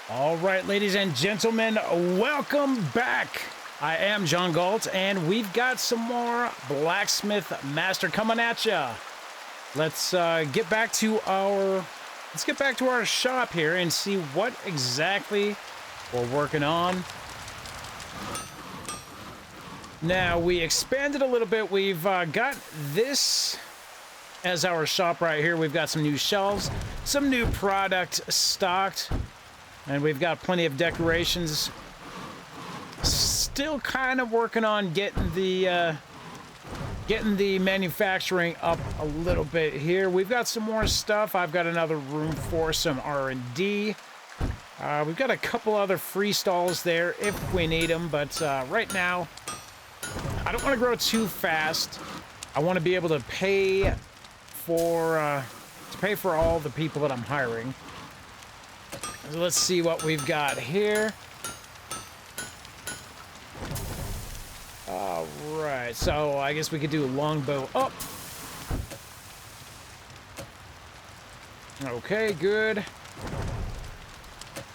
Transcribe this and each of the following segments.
All right, ladies and gentlemen, welcome back. I am John Galt, and we've got some more Blacksmith Master coming at ya. Let's get back to our shop here and see what exactly we're working on. Now, we expanded a little bit. We've got this as our shop right here. We've got some new shelves, some new product stocked. And we've got plenty of decorations. Still kind of working on getting the manufacturing up a little bit here. We've got some more stuff. I've got another room for some R&D. We've got a couple other free stalls there if we need them, but right now, I don't want to grow too fast. I want to be able to pay for all the people that I'm hiring. So let's see what we've got here. All right, so I guess we could do a longbow up. Okay, good.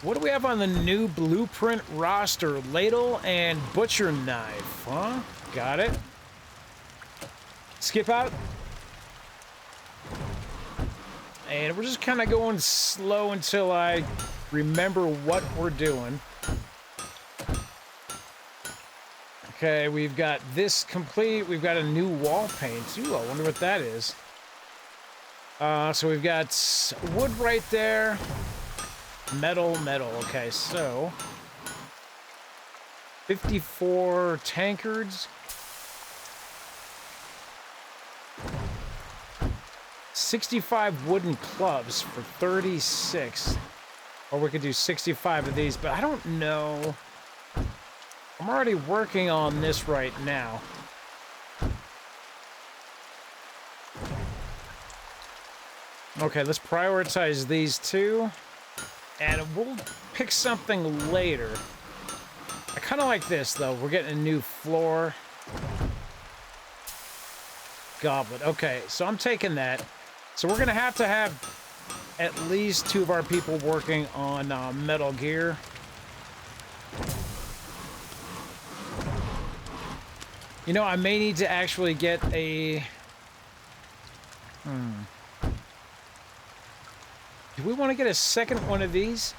What do we have on the new blueprint roster? Ladle and butcher knife, huh? Got it. Skip out. And we're just kind of going slow until I remember what we're doing. Okay, we've got this complete. We've got a new wall paint. Ooh, I wonder what that is. So we've got wood right there. Metal. Okay, so 54 tankards. 65 wooden clubs for 36. Or we could do 65 of these, but I don't know. I'm already working on this right now. Okay, let's prioritize these two. And we'll pick something later. I kind of like this, though. We're getting a new floor. Goblet. Okay, so I'm taking that. So we're going to have at least two of our people working on Metal Gear. You know, I may need to actually get a... Do we want to get a second one of these?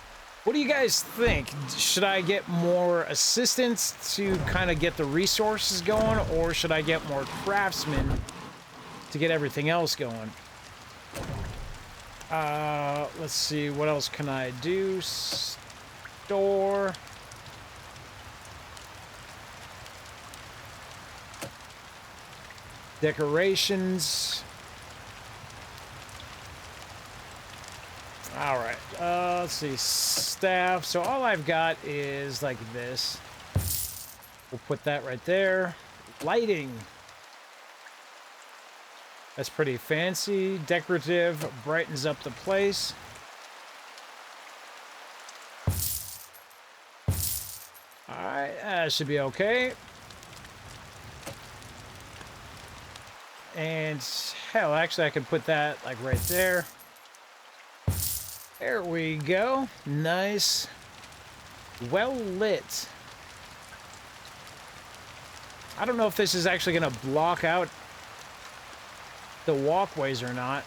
What do you guys think? Should I get more assistants to kind of get the resources going, or should I get more craftsmen to get everything else going? Let's see, what else can I do? Store. Decorations. All right, let's see, staff. So all I've got is like this. We'll put that right there. Lighting. That's pretty fancy. Decorative, brightens up the place. All right, that should be okay. And hell, actually I could put that like right there. There we go. Nice. Well lit. I don't know if this is actually going to block out the walkways or not.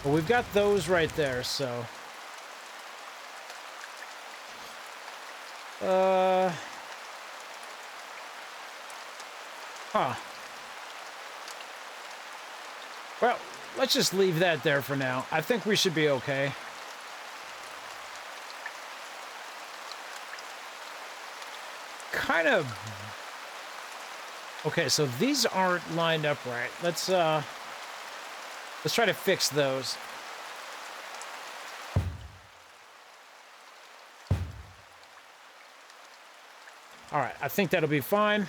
But we've got those right there, so. Well, let's just leave that there for now. I think we should be okay. Kind of. Okay, so these aren't lined up right. Let's try to fix those. All right, I think that'll be fine.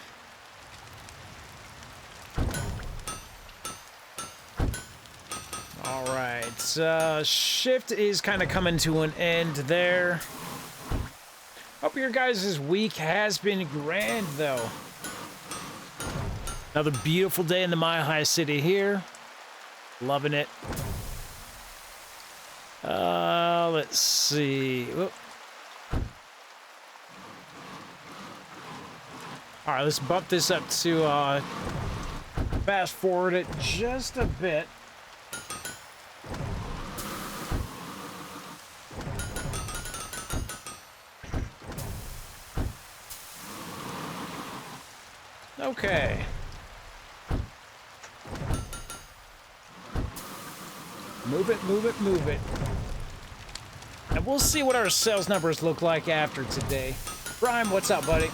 All right, shift is kind of coming to an end there. Hope your guys' week has been grand, though. Another beautiful day in the Mile High City here. Loving it. Let's see. Whoop. All right, let's bump this up to fast forward it just a bit. Okay. Move it, move it, move it. And we'll see what our sales numbers look like after today. Brian, what's up, buddy?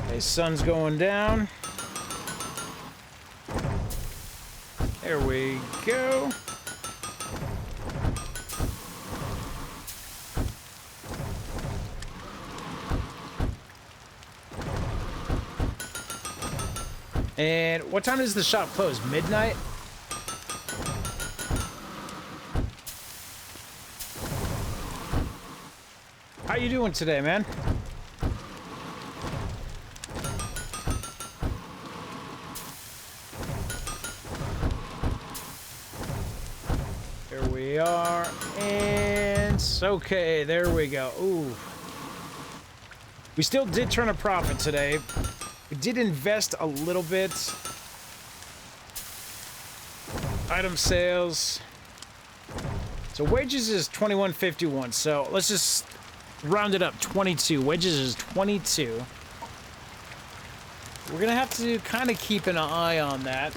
Okay, sun's going down. There we go. And what time does the shop close? Midnight? How you doing today, man? Here we are, and okay, there we go. Ooh. We still did turn a profit today. We did invest a little bit. Item sales. So wages is 21.51. So let's just round it up. 22. Wages is 22. We're gonna have to kind of keep an eye on that.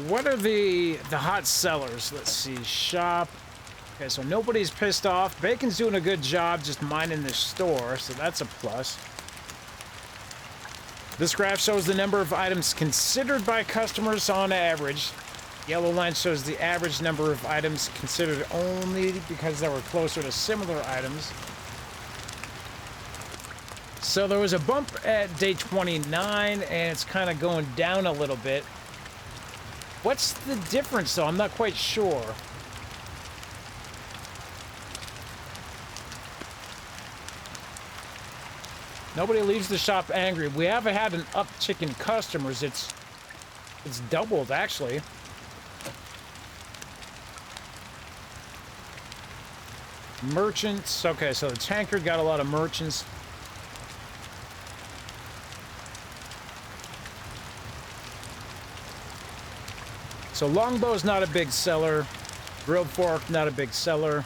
What are the hot sellers? Let's see. Shop. Okay, so nobody's pissed off. Bacon's doing a good job just minding the store, so that's a plus. This graph shows the number of items considered by customers on average. Yellow line shows the average number of items considered only because they were closer to similar items. So there was a bump at day 29, and it's kind of going down a little bit. What's the difference, though? I'm not quite sure. Nobody leaves the shop angry. We haven't had an uptick in customers. It's doubled, actually. Merchants. Okay, so the tankard got a lot of merchants. So longbow's not a big seller. Grilled fork, not a big seller.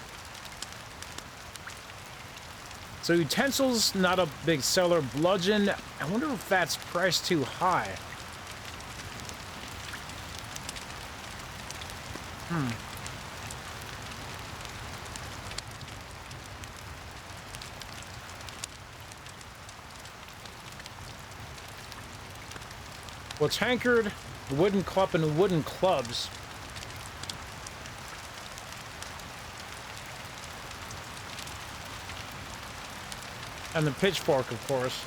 So utensils, not a big seller. Bludgeon, I wonder if that's priced too high. Well, tankard, wooden cup, and wooden clubs. And the pitchfork, of course.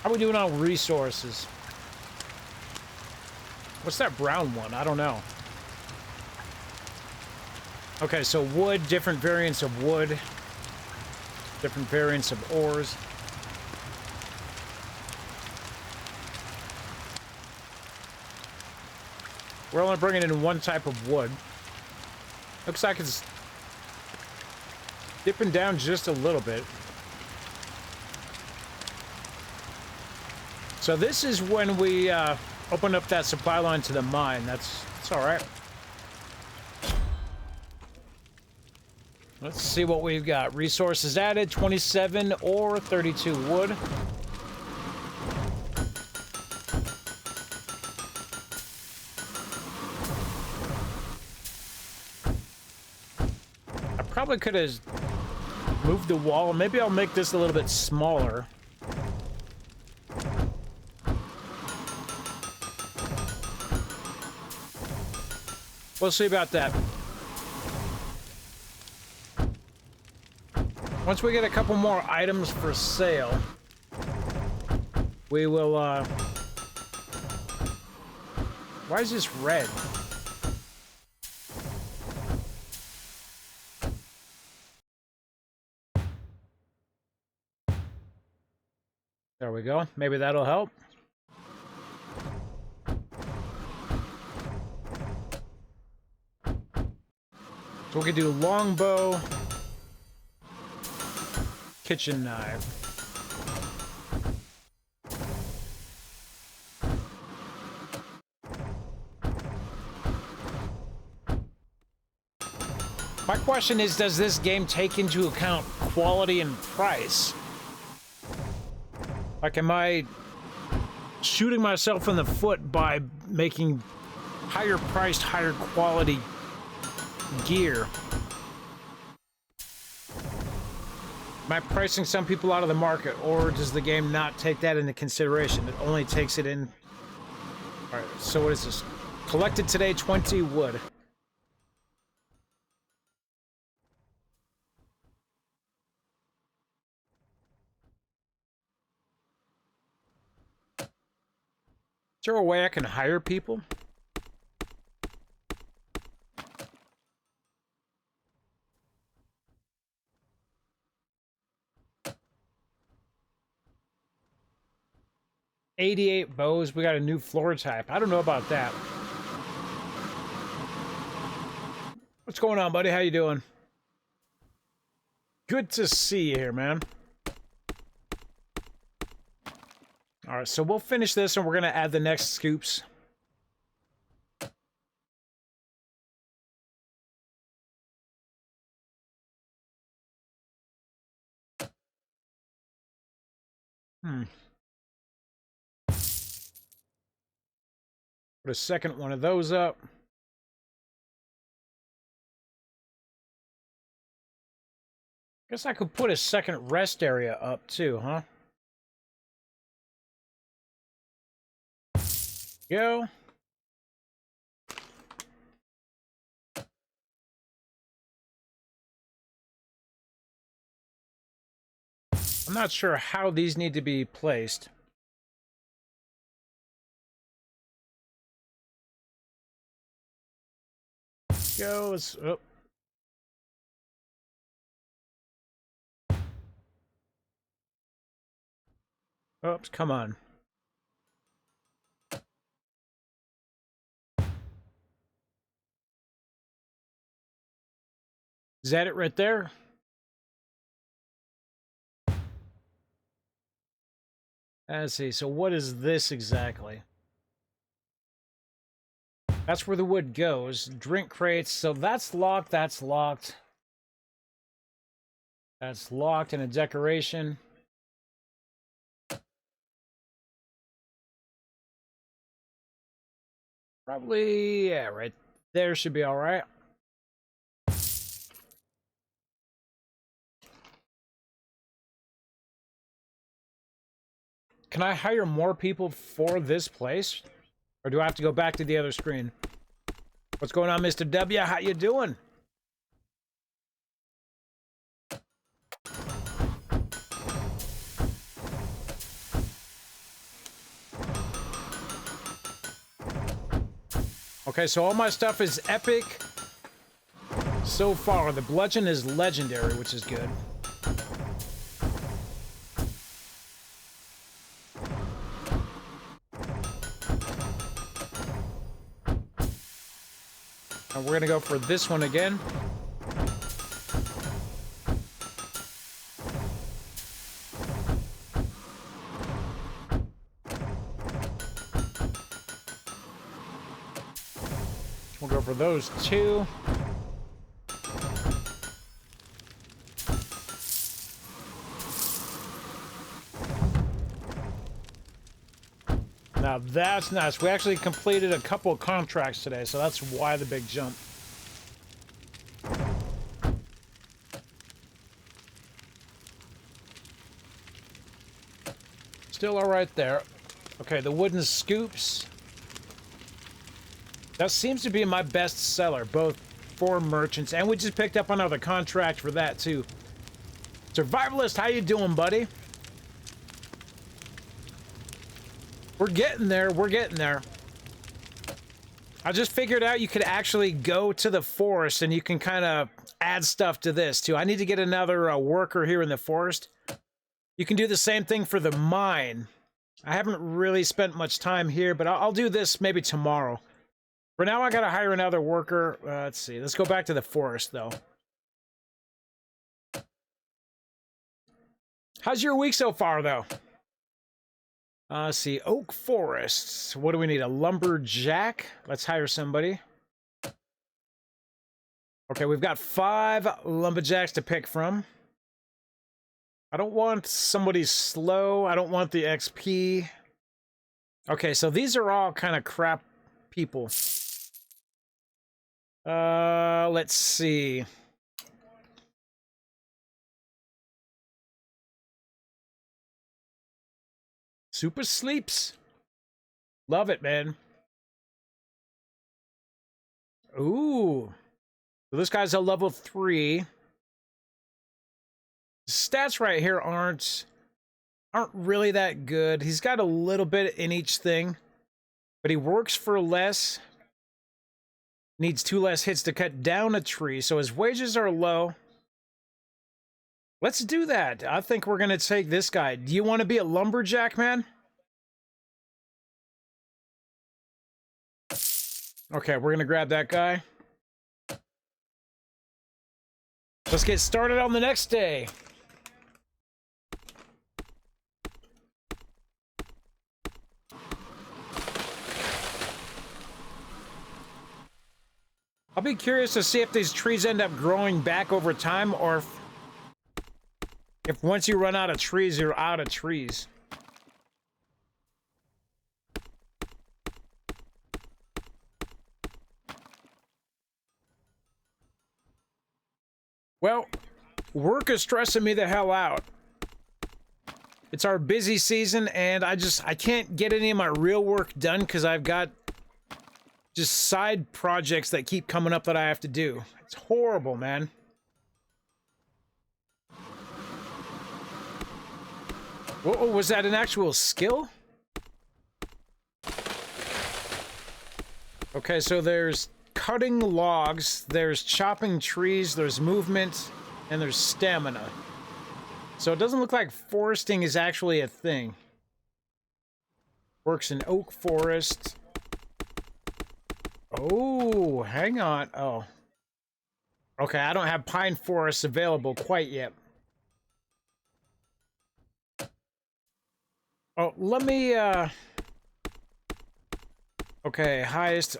How are we doing on resources? What's that brown one? I don't know. Okay, so wood, different variants of wood. Different variants of ores. We're only bringing in one type of wood. Looks like it's dipping down just a little bit. So this is when we open up that supply line to the mine. That's all right. Let's see what we've got. Resources added, 27 or 32 wood. I probably could have moved the wall. Maybe I'll make this a little bit smaller. We'll see about that. Once we get a couple more items for sale, we will, why is this red? There we go. Maybe that'll help. So we can do longbow, kitchen knife. My question is, does this game take into account quality and price? Like, am I shooting myself in the foot by making higher priced, higher quality gear? Am I pricing some people out of the market, or does the game not take that into consideration? It only takes it in... Alright, so what is this? Collected today, 20 wood. Is there a way I can hire people? $88 bows. We got a new floor type. I don't know about that. What's going on, buddy? How you doing? Good to see you here, man. All right, so we'll finish this and we're going to add the next scoops. Put a second one of those up. Guess I could put a second rest area up too, huh? Go. I'm not sure how these need to be placed. Goes. Oh. Oops, come on. Is that it right there? Let's see, so what is this exactly? That's where the wood goes. Drink crates, so that's locked, that's locked. That's locked in a decoration. Probably, yeah, right there should be all right. Can I hire more people for this place? Or do I have to go back to the other screen? What's going on, Mr. W? How you doing? Okay, so all my stuff is epic so far. The bludgeon is legendary, which is good. And we're gonna go for this one again. We'll go for those two. Now that's nice. We actually completed a couple of contracts today, so that's why the big jump. Still all right there. Okay, the wooden scoops. That seems to be my best seller, both for merchants, and we just picked up another contract for that too. Survivalist, how you doing, buddy? We're getting there, we're getting there. I just figured out you could actually go to the forest and you can kind of add stuff to this too. I need to get another worker here in the forest. You can do the same thing for the mine. I haven't really spent much time here, but I'll do this maybe tomorrow. For now, I gotta hire another worker. Let's see. Let's go back to the forest, though. How's your week so far, though? Let's see. Oak forests. What do we need? A lumberjack? Let's hire somebody. Okay, we've got 5 lumberjacks to pick from. I don't want somebody slow. I don't want the XP. Okay, so these are all kind of crap people. Let's see. Super sleeps. Love it, man. Ooh. So this guy's a level 3. Stats right here aren't really that good. He's got a little bit in each thing, but he works for less. Needs 2 less hits to cut down a tree, so his wages are low. Let's do that. I think we're gonna take this guy. Do you want to be a lumberjack, man? Okay, we're gonna grab that guy. Let's get started on the next day. I'll be curious to see if these trees end up growing back over time, or if once you run out of trees, you're out of trees. Well, work is stressing me the hell out. It's our busy season, and I can't get any of my real work done because I've got just side projects that keep coming up that I have to do. It's horrible, man. Whoa, was that an actual skill? Okay, so there's cutting logs, there's chopping trees, there's movement, and there's stamina. So it doesn't look like foresting is actually a thing. Works in oak forest. Oh, hang on. Oh. Okay, I don't have pine forests available quite yet. Oh, let me, okay, highest.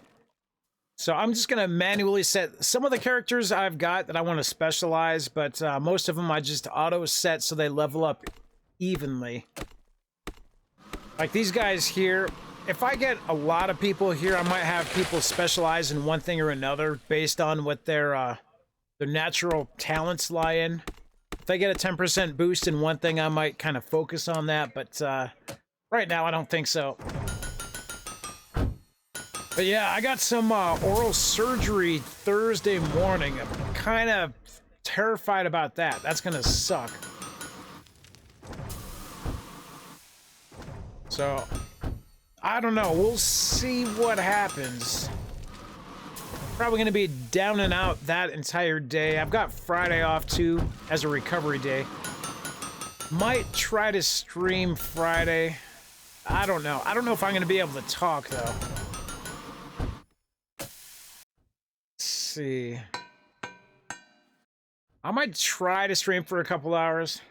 So I'm just gonna manually set some of the characters I've got that I want to specialize, but most of them I just auto set so they level up evenly. Like these guys here. If I get a lot of people here, I might have people specialize in one thing or another based on what their natural talents lie in. If they get a 10% boost in one thing, I might kind of focus on that, but right now I don't think so. But yeah, I got some oral surgery Thursday morning. I'm kind of terrified about that. That's gonna suck. So, I don't know. We'll see what happens. Probably going to be down and out that entire day. I've got Friday off, too, as a recovery day. Might try to stream Friday. I don't know. I don't know if I'm going to be able to talk, though. Let's see. I might try to stream for a couple hours.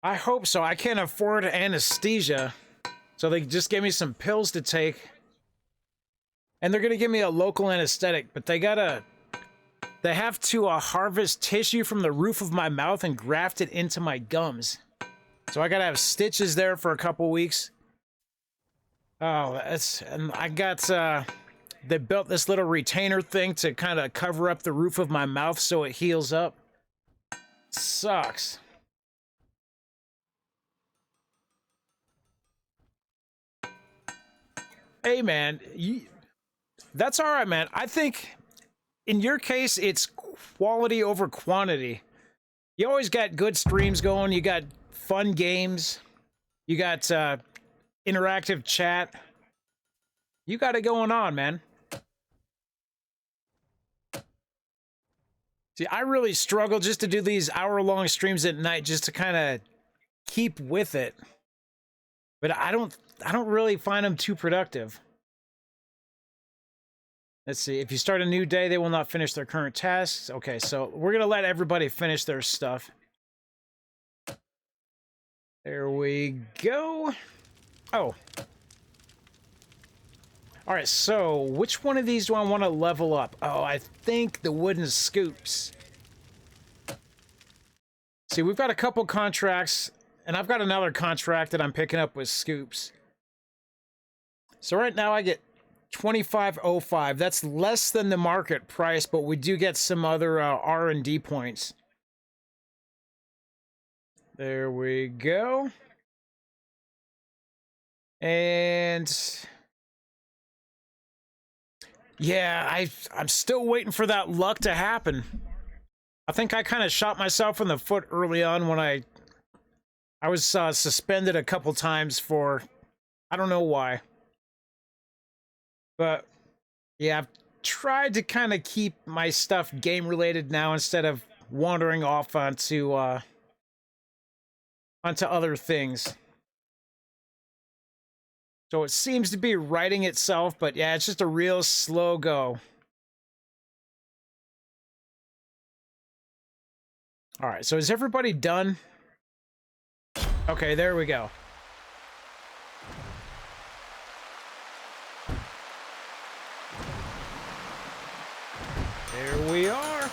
I hope so. I can't afford anesthesia. So they just gave me some pills to take. And they're going to give me a local anesthetic, but they have to harvest tissue from the roof of my mouth and graft it into my gums. So I got to have stitches there for a couple weeks. Oh, and I got, they built this little retainer thing to kind of cover up the roof of my mouth so it heals up. Sucks. Hey, man, that's all right, man. I think in your case, it's quality over quantity. You always got good streams going. You got fun games. You got interactive chat. You got it going on, man. See, I really struggle just to do these hour-long streams at night just to kind of keep with it. But I don't really find them too productive. Let's see. If you start a new day, they will not finish their current tasks. Okay, so we're going to let everybody finish their stuff. There we go. Oh. All right, so which one of these do I want to level up? Oh, I think the wooden scoops. See, we've got a couple contracts, and I've got another contract that I'm picking up with scoops. So right now I get 25.05. That's less than the market price, but we do get some other R&D points. There we go. And yeah, I'm still waiting for that luck to happen. I think I kind of shot myself in the foot early on when I was suspended a couple times for, I don't know why. But yeah, I've tried to kind of keep my stuff game related now instead of wandering off onto other things. So it seems to be righting itself, but yeah, it's just a real slow go. All right, so is everybody done? Okay, there we go. There we are.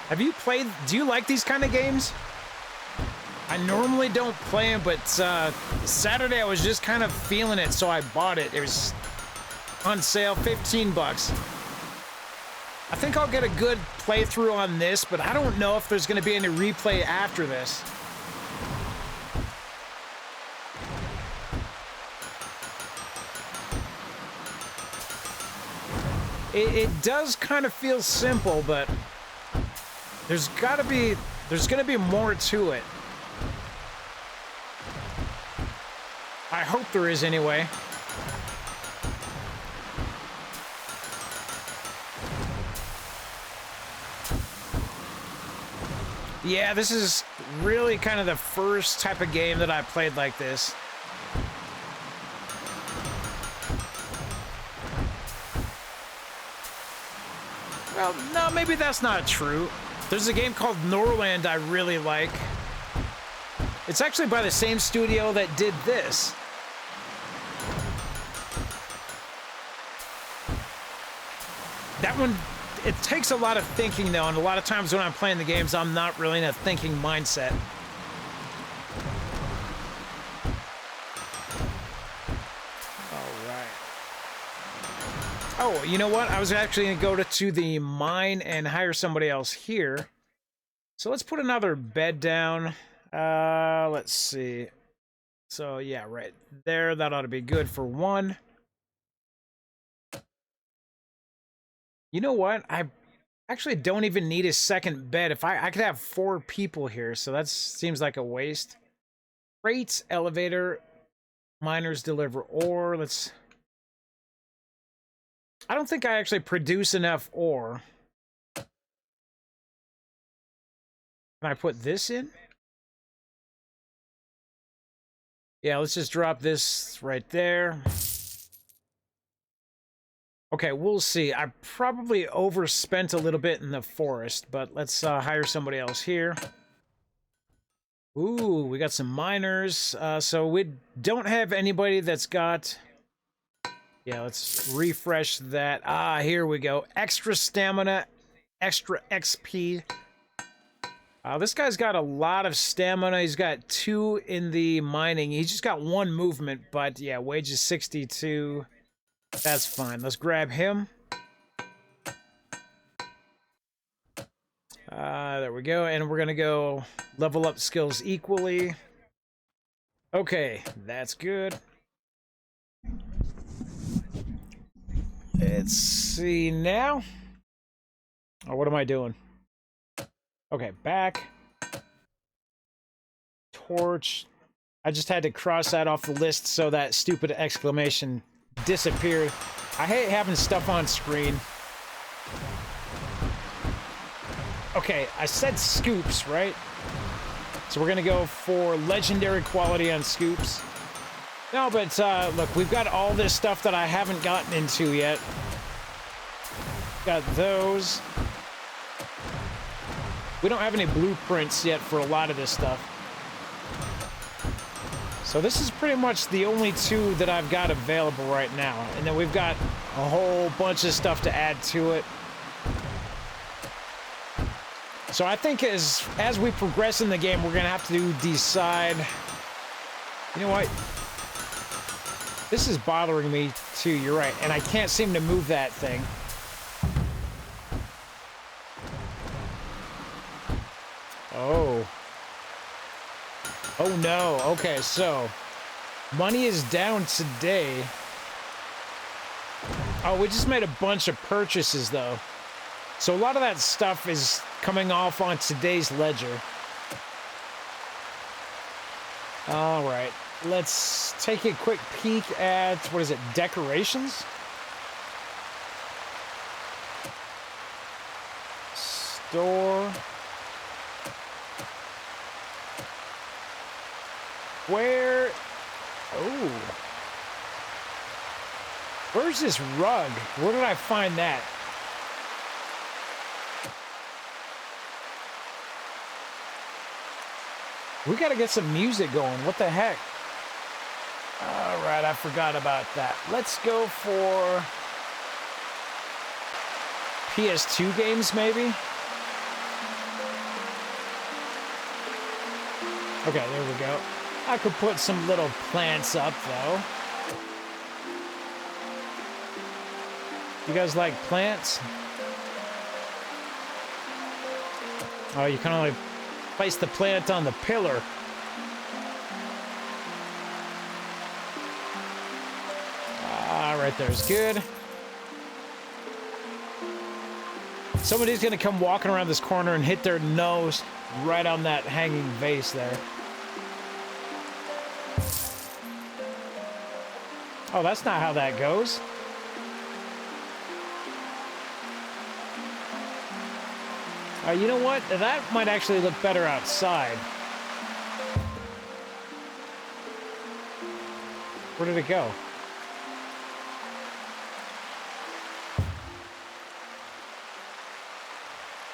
Have you played, do you like these kind of games? I normally don't play them, but Saturday I was just kind of feeling it, so I bought it. It was on sale, 15 bucks. I think I'll get a good playthrough on this, but I don't know if there's going to be any replay after this. It does kind of feel simple, but there's going to be more to it. I hope there is anyway. Yeah, this is really kind of the first type of game that I played like this. Well, no, maybe that's not true. There's a game called Norland I really like. It's actually by the same studio that did this. That one, it takes a lot of thinking though, and a lot of times when I'm playing the games, I'm not really in a thinking mindset. Oh, you know what? I was actually going to go to the mine and hire somebody else here. So let's put another bed down. Let's see. So yeah, right there. That ought to be good for one. You know what? I actually don't even need a second bed. If I could have 4 people here, so that seems like a waste. Freight, elevator, miners deliver ore. Let's... I don't think I actually produce enough ore. Can I put this in? Yeah, let's just drop this right there. Okay, we'll see. I probably overspent a little bit in the forest, but let's hire somebody else here. Ooh, we got some miners. So we don't have anybody that's got... Yeah, let's refresh that. Ah, here we go. Extra stamina, extra XP. This guy's got a lot of stamina. He's got 2 in the mining. He's just got 1 movement, but yeah, wages 62. That's fine. Let's grab him. There we go. And we're going to go level up skills equally. Okay, that's good. Let's see now. Oh, what am I doing? Okay, back. Torch. I just had to cross that off the list so that stupid exclamation disappeared. I hate having stuff on screen. Okay, I said scoops, right? So we're gonna go for legendary quality on scoops. No, but look, we've got all this stuff that I haven't gotten into yet. Got those. We don't have any blueprints yet for a lot of this stuff. So this is pretty much the only two that I've got available right now. And then we've got a whole bunch of stuff to add to it. So I think as we progress in the game, we're gonna have to decide, you know what? This is bothering me too, you're right. And I can't seem to move that thing. Oh. Oh no, okay, so money is down today. Oh, we just made a bunch of purchases though. So a lot of that stuff is coming off on today's ledger. All right, let's take a quick peek at, what is it, decorations? Store. Where? Oh. Where's this rug? Where did I find that? We gotta get some music going. What the heck? All right, I forgot about that. Let's go for PS2 games, maybe? Okay, there we go. I could put some little plants up, though. You guys like plants? Oh, you can only place the plant on the pillar. Right there's good. Somebody's gonna come walking around this corner and hit their nose right on that hanging vase there. Oh, that's not how that goes. You know what? That might actually look better outside. Where did it go?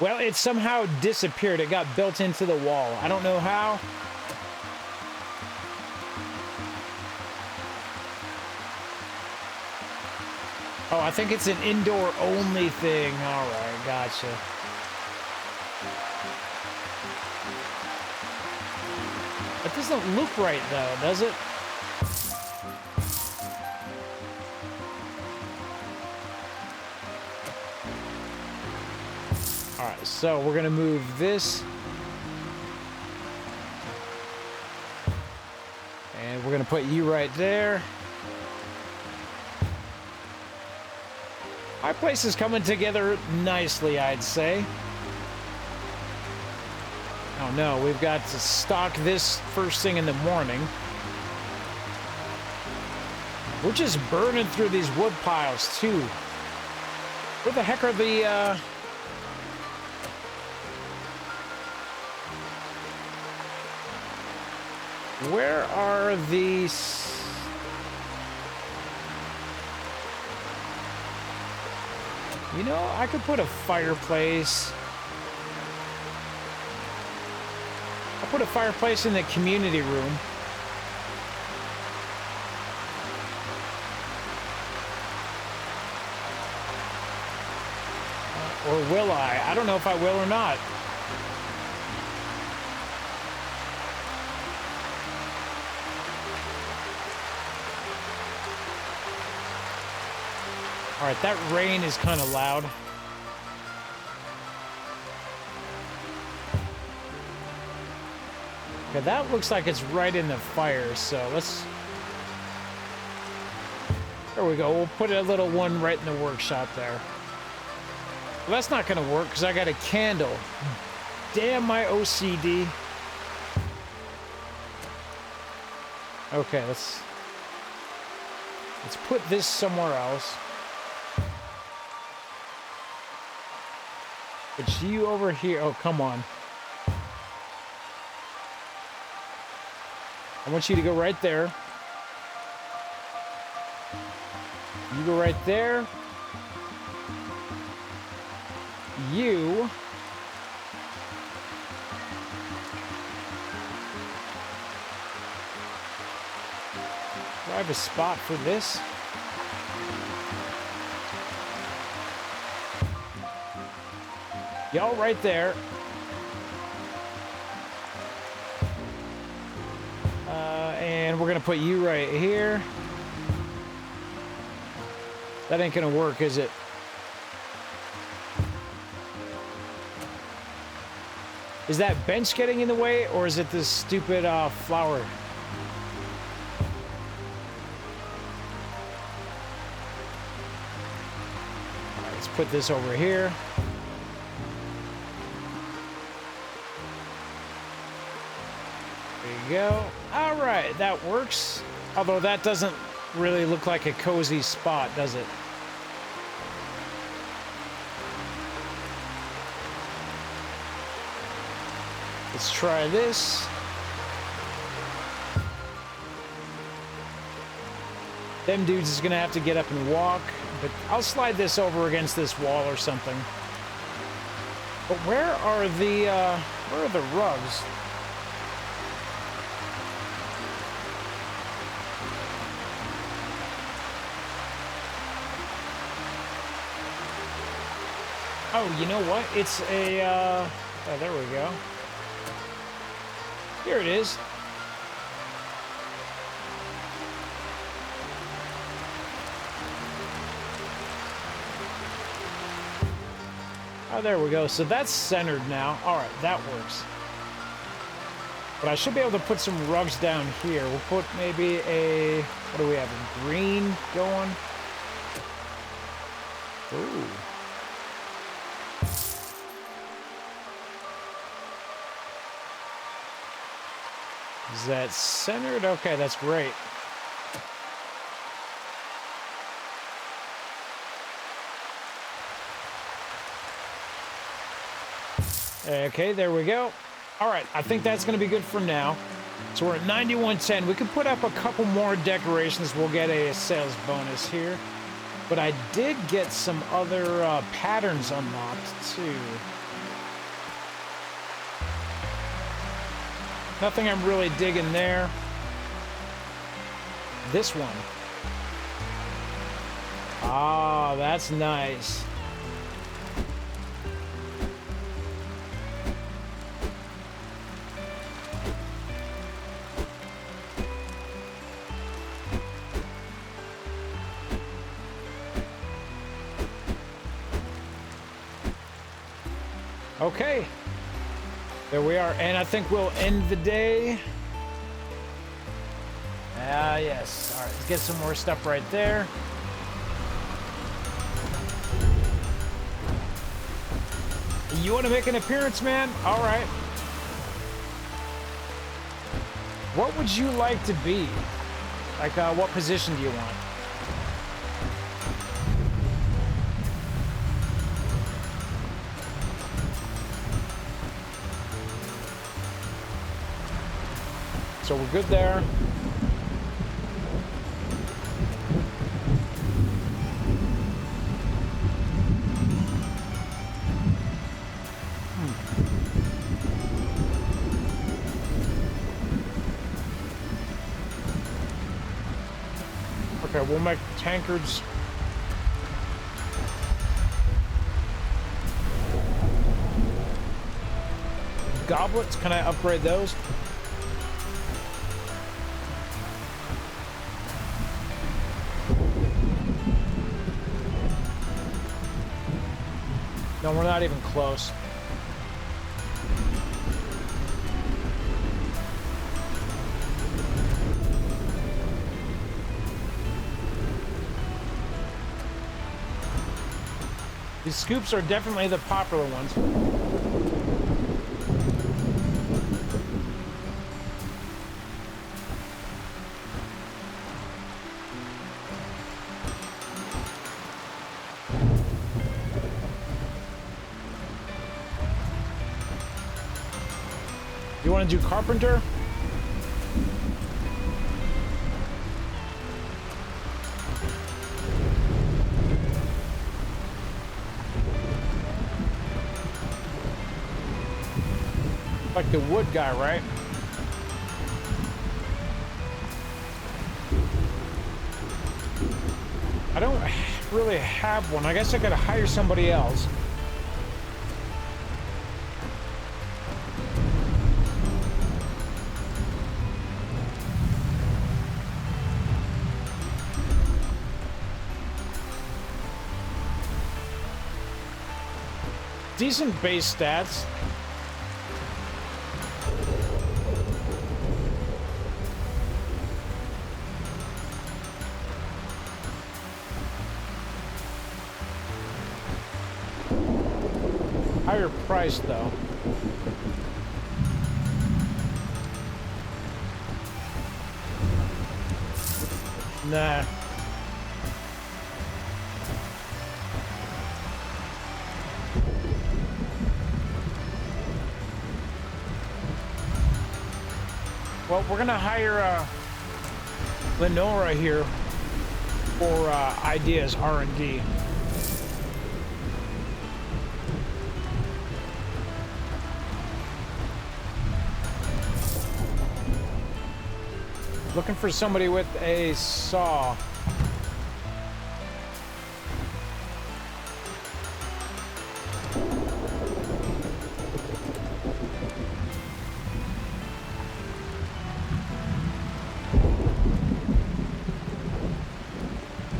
Well, it somehow disappeared. It got built into the wall. I don't know how. Oh, I think it's an indoor-only thing. All right, gotcha. That doesn't look right, though, does it? All right, so we're going to move this. And we're going to put you right there. My place is coming together nicely, I'd say. Oh no, we've got to stock this first thing in the morning. We're just burning through these wood piles, too. Where the heck are the, Where are these? You know, I could put a fireplace. I'll put a fireplace in the community room. Or will I? I don't know if I will or not. All right, that rain is kind of loud. Okay, that looks like it's right in the fire, so let's... There we go. We'll put a little one right in the workshop there. Well, that's not going to work because I got a candle. Damn my OCD. Okay, let's put this somewhere else. It's you over here. Oh, come on. I want you to go right there. You go right there. You. Do I have a spot for this? Y'all right there. And we're gonna put you right here. That ain't gonna work, is it? Is that bench getting in the way, or is it this stupid flower? All right, let's put this over here. There you go. All right, that works. Although that doesn't really look like a cozy spot, does it? Let's try this. Them dudes is gonna have to get up and walk, but I'll slide this over against this wall or something. But where are the rugs? Oh, you know what? It's a, oh, there we go. Here it is. Oh, there we go. So that's centered now. All right, that works. But I should be able to put some rugs down here. We'll put maybe a, what do we have, a green going? Ooh. Is that centered? Okay, that's great. Okay, there we go. All right, I think that's going to be good for now. So we're at 9110. We could put up a couple more decorations. We'll get a sales bonus here. But I did get some other patterns unlocked, too. Nothing I'm really digging there. This one. Ah, that's nice. Okay. There we are, and I think we'll end the day. Ah, yes. All right, let's get some more stuff right there. You want to make an appearance, man? All right. What would you like to be? Like, what position do you want? So we're good there. Okay, we'll make tankards. Goblets, can I upgrade those? No, we're not even close. These scoops are definitely the popular ones. want to do carpenter? Like the wood guy, right? I don't really have one. I guess I gotta hire somebody else. Decent base stats. Higher price though. Nah. Well, we're gonna hire Lenora here for ideas R&D. Looking for somebody with a saw.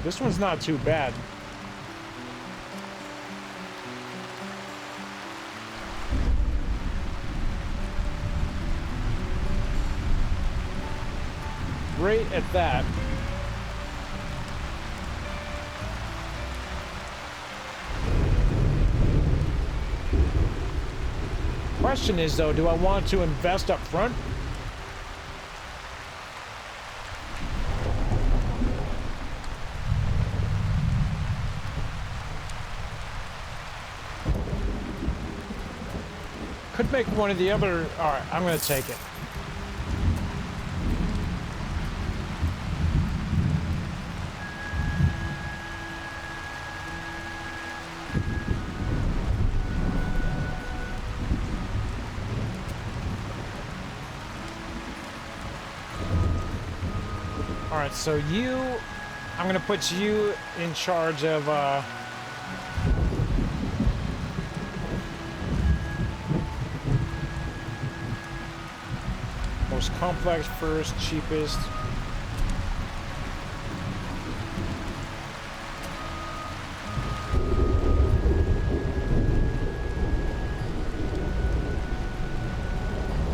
This one's not too bad. Great at that. Question is though, do I want to invest up front? Could make one of the other. All right, I'm gonna take it. All right, so I'm gonna put you in charge of most complex first, cheapest.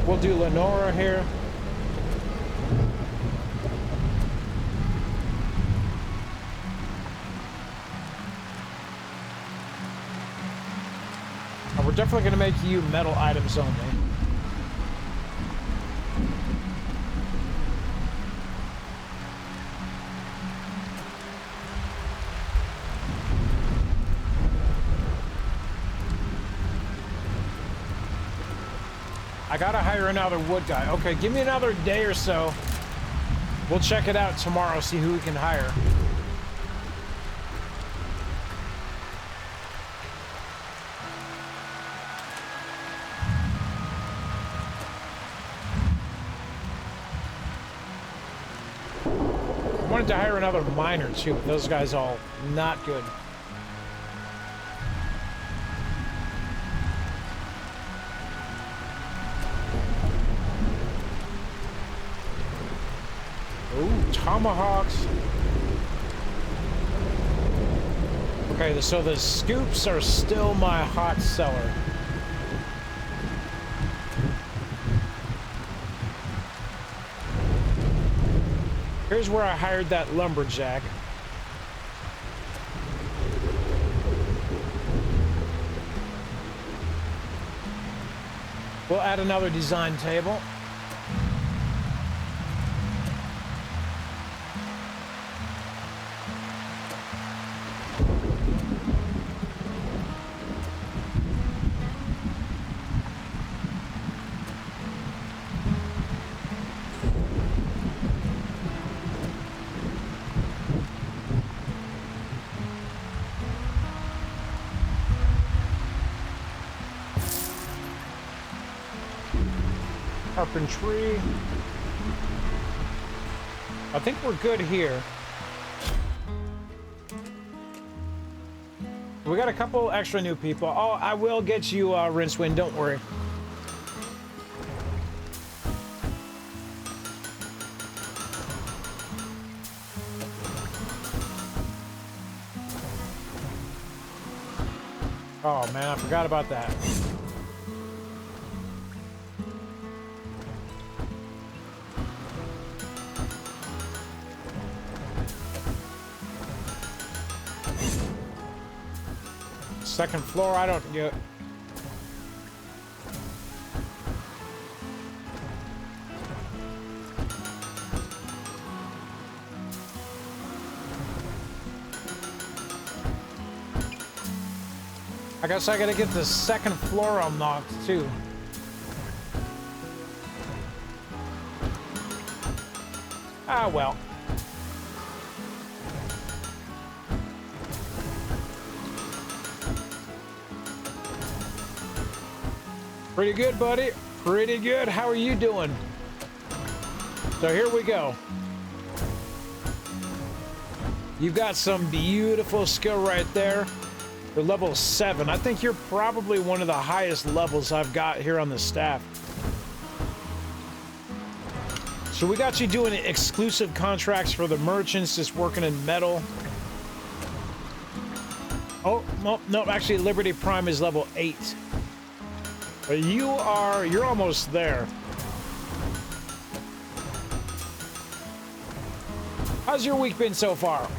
We'll do Lenora here. We're definitely going to make you metal items only. I gotta hire another wood guy. Okay, give me another day or so. We'll check it out tomorrow, see who we can hire. I wanted to hire another miner too, but those guys all not good. Ooh, tomahawks. Okay, so the scoops are still my hot seller. Here's where I hired that lumberjack. We'll add another design table. Carpentry. I think we're good here. We got a couple extra new people. Oh, I will get you, Rincewind, don't worry. Oh man, I forgot about that. Second floor, I don't get. I guess I gotta get the second floor unlocked too. Ah, well. Pretty good, buddy. Pretty good. How are you doing? So here we go. You've got some beautiful skill right there. You're level 7. I think you're probably one of the highest levels I've got here on the staff. So we got you doing exclusive contracts for the merchants, just working in metal. Oh, no, actually Liberty Prime is level 8. But you're almost there. How's your week been so far?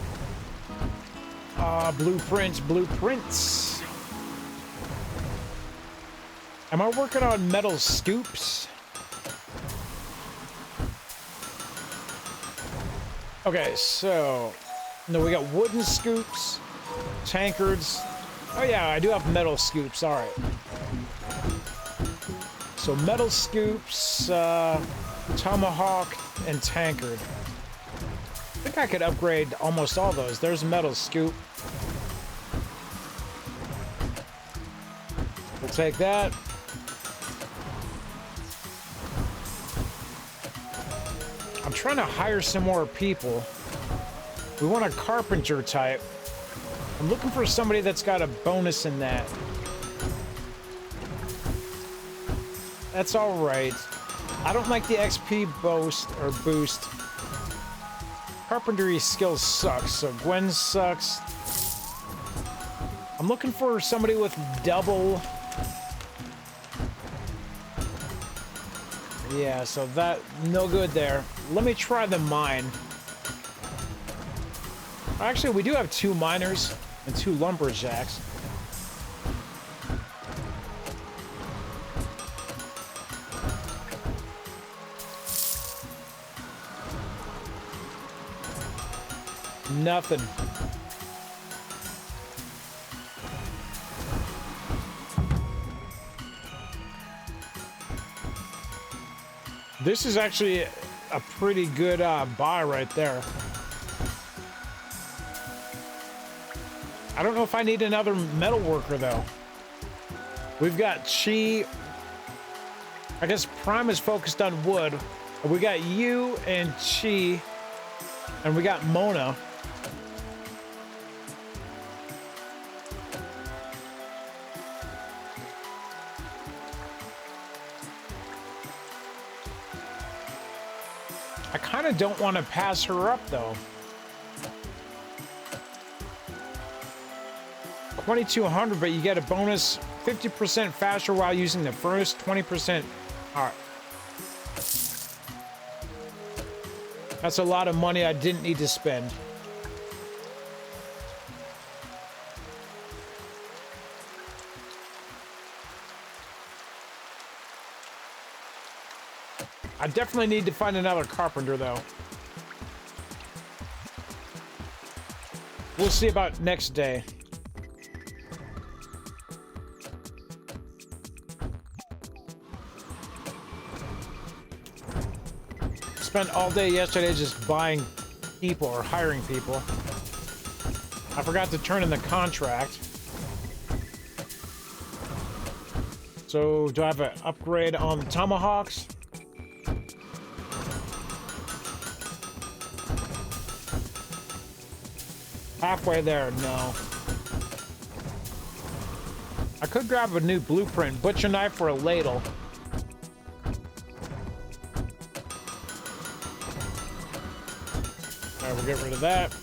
Blueprints. Am I working on metal scoops? Okay, so no, we got wooden scoops, tankards. Oh yeah, I do have metal scoops. All right. So metal scoops, tomahawk, and tankard. I think I could upgrade almost all those. There's metal scoop. We'll take that. I'm trying to hire some more people. We want a carpenter type. I'm looking for somebody that's got a bonus in that. That's all right. I don't like the XP boost. Carpentry skills sucks, so Gwen sucks. I'm looking for somebody with double. Yeah, so that, no good there. Let me try the mine. Actually, we do have 2 miners and 2 lumberjacks. Nothing. This is actually a pretty good buy right there. I don't know if I need another metal worker though. We've got Chi. I guess Prime is focused on wood. We got you and Chi, and we got Mona. I kind of don't want to pass her up, though. 2200, but you get a bonus 50% faster while using the furnace, 20%. All right. That's a lot of money I didn't need to spend. I definitely need to find another carpenter, though. We'll see about next day. Spent all day yesterday just buying people or hiring people. I forgot to turn in the contract. So, do I have an upgrade on the tomahawks? Halfway there, no. I could grab a new blueprint. Butcher knife for a ladle. Alright, we'll get rid of that.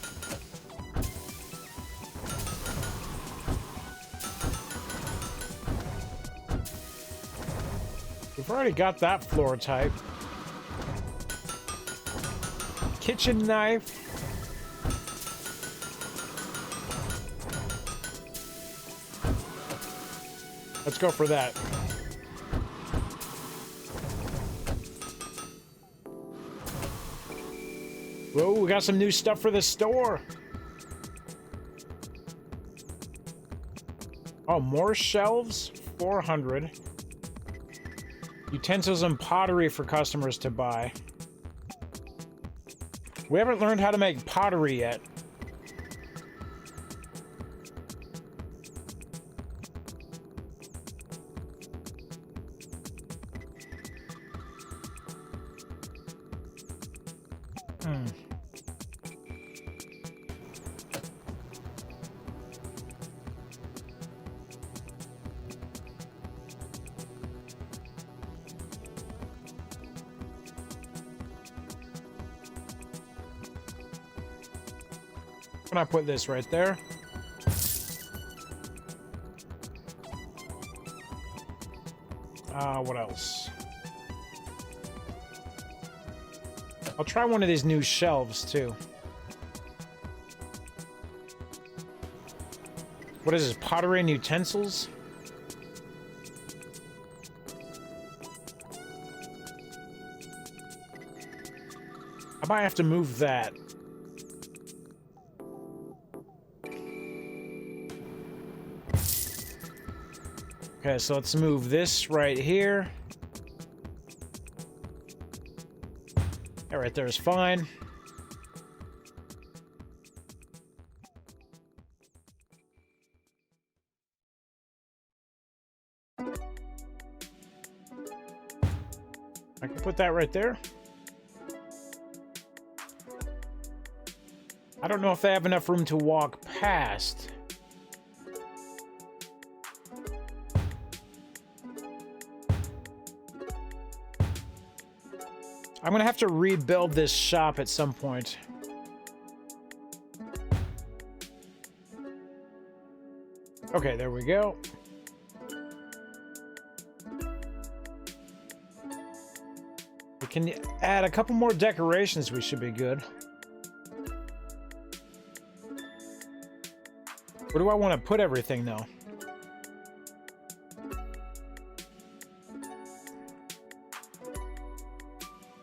We've already got that floor type. Kitchen knife. Let's go for that. Whoa, we got some new stuff for the store. Oh, more shelves? 400. Utensils and pottery for customers to buy. We haven't learned how to make pottery yet. Can I put this right there? What else? I'll try one of these new shelves, too. What is this? Pottery and utensils? I might have to move that. Okay, so let's move this right here. That right there is fine. I can put that right there. I don't know if they have enough room to walk past. I'm gonna have to rebuild this shop at some point. Okay, there we go. We can add a couple more decorations, we should be good. Where do I want to put everything, though?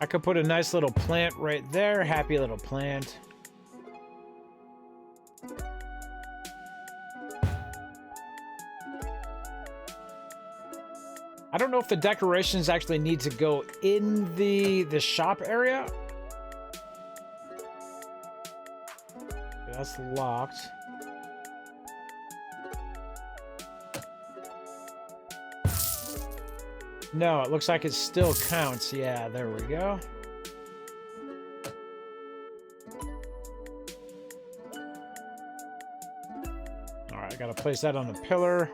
I could put a nice little plant right there. Happy little plant. I don't know if the decorations actually need to go in the shop area. Okay, that's locked. No, it looks like it still counts. Yeah, there we go. All right, I gotta place that on the pillar.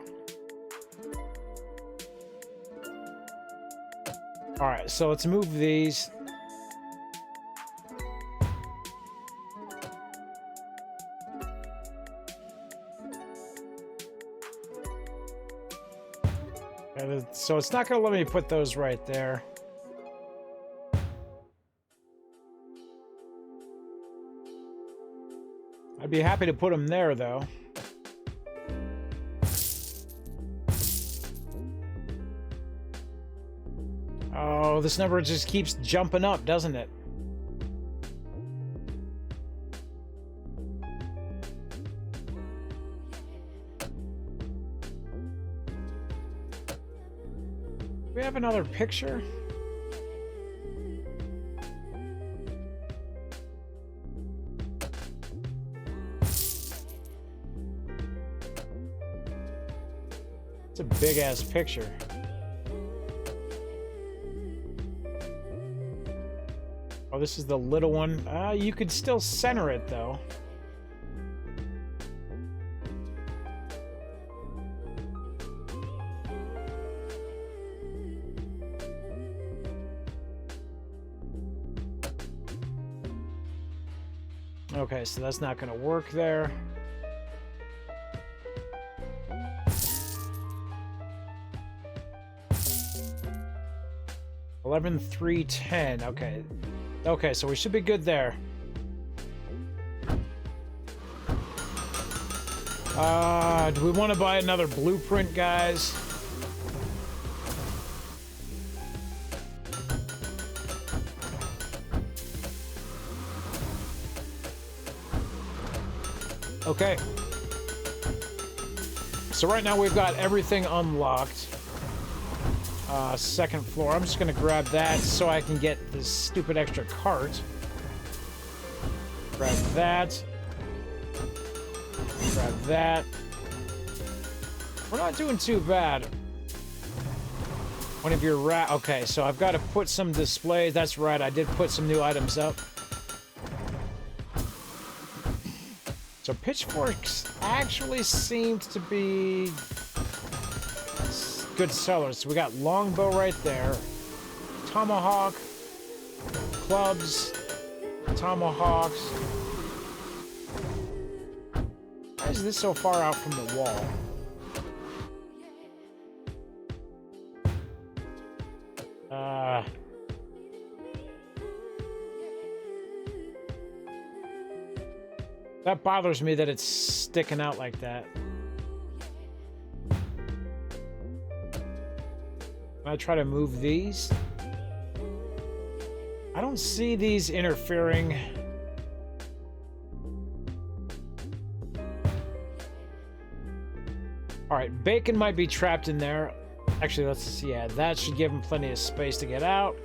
All right, so let's move these. So it's not going to let me put those right there. I'd be happy to put them there, though. Oh, this number just keeps jumping up, doesn't it? We have another picture. It's a big ass picture. Oh, this is the little one. You could still center it though. Okay, so that's not going to work there. $11, $3, $10. Okay. Okay, so we should be good there. Do we want to buy another blueprint, guys? Okay. So right now we've got everything unlocked. Second floor. I'm just gonna grab that so I can get this stupid extra cart. Grab that. Grab that. We're not doing too bad. One of your okay, so I've got to put some displays. That's right, I did put some new items up. So pitchforks actually seemed to be good sellers. So we got longbow right there. Tomahawk. Clubs. Tomahawks. Why is this so far out from the wall? That bothers me that it's sticking out like that. Can I try to move these? I don't see these interfering. Alright, bacon might be trapped in there. Actually, let's see. Yeah, that should give him plenty of space to get out.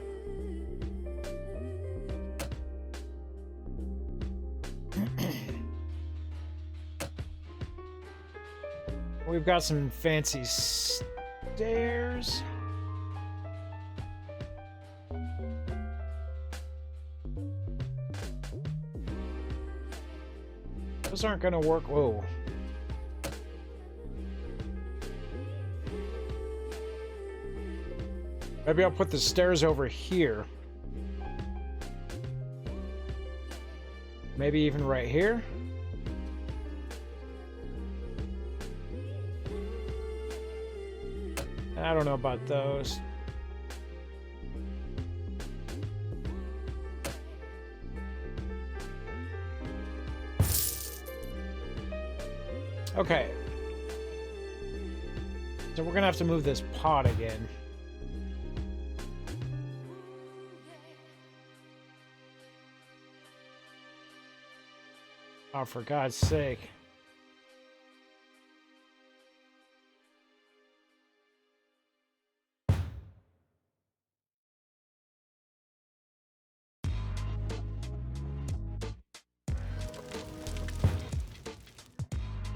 We've got some fancy stairs. Those aren't gonna work. Whoa. Maybe I'll put the stairs over here. Maybe even right here. I don't know about those. Okay. So we're gonna have to move this pot again. Oh, for God's sake.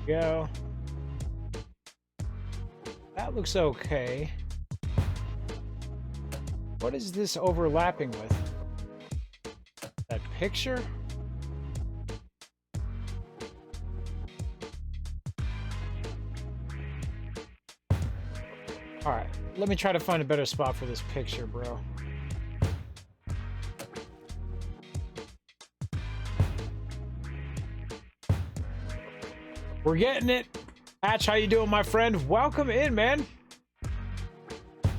Go. That looks okay. What is this overlapping with? That picture? Alright, let me try to find a better spot for this picture, bro. We're getting it. Hatch, how you doing, my friend? Welcome in, man.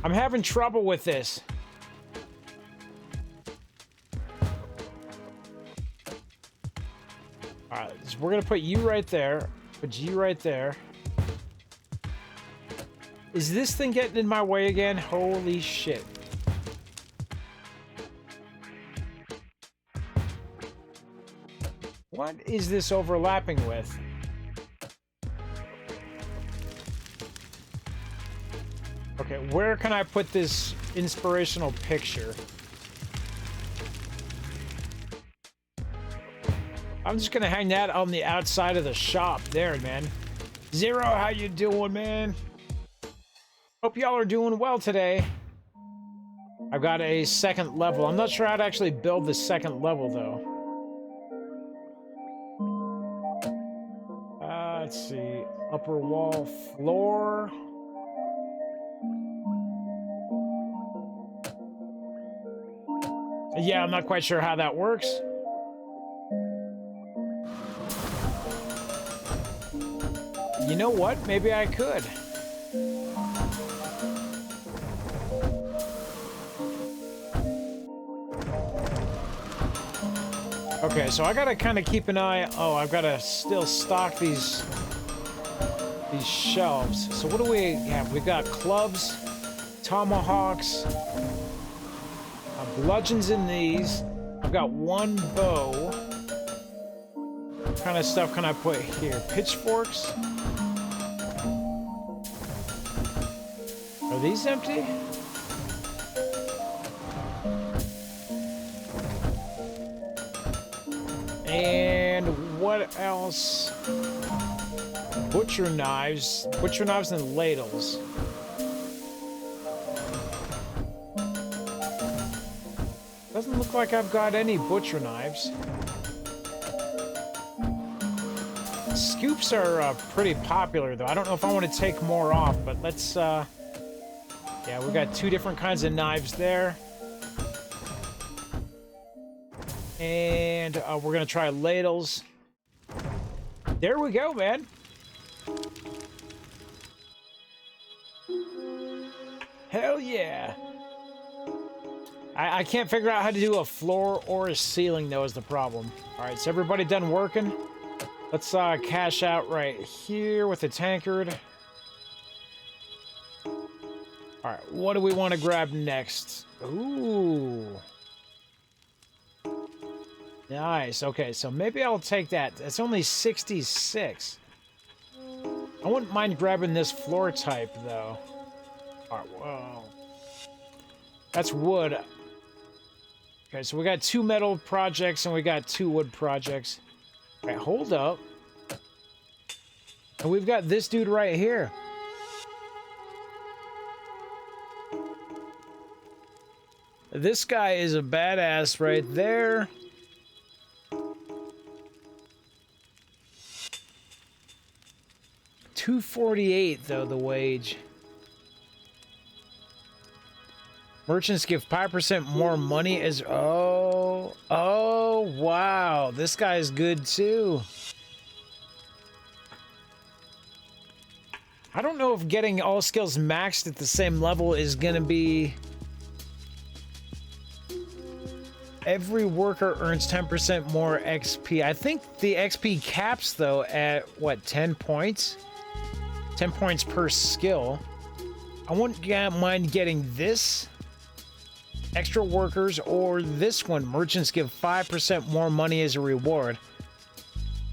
I'm having trouble with this. Alright, so we're gonna put you right there. Put you right there. Is this thing getting in my way again? Holy shit. What is this overlapping with? Okay, where can I put this inspirational picture? I'm just gonna hang that on the outside of the shop there, man. Zero, how you doing, man? Hope y'all are doing well today. I've got a second level. I'm not sure how to actually build the second level, though. Let's see. Upper wall, floor. Yeah, I'm not quite sure how that works. You know what? Maybe I could. Okay, so I gotta kind of keep an eye. Oh, I've gotta still stock these shelves. So what do we have? We've got clubs, tomahawks, bludgeons in these. I've got one bow. What kind of stuff can I put here? Pitchforks. Are these empty? And what else? Butcher knives and ladles. Doesn't look like I've got any butcher knives. Scoops are pretty popular though. I don't know if I want to take more off, but let's, yeah, we've got 2 different kinds of knives there. And we're gonna try ladles. There we go, man. Hell yeah. I can't figure out how to do a floor or a ceiling, though, is the problem. All right, so everybody done working? Let's cash out right here with the tankard. All right, what do we want to grab next? Ooh. Nice. Okay, so maybe I'll take that. It's only 66. I wouldn't mind grabbing this floor type, though. All right, whoa. That's wood. Okay, so we got 2 metal projects and we got 2 wood projects. All right, hold up. And we've got this dude right here. This guy is a badass right there. $248 though, the wage. Merchants give 5% more money as... Oh, wow. This guy's good, too. I don't know if getting all skills maxed at the same level is going to be... Every worker earns 10% more XP. I think the XP caps, though, at, what, 10 points? 10 points per skill. I wouldn't mind getting this... Extra workers, or this one. Merchants give 5% more money as a reward.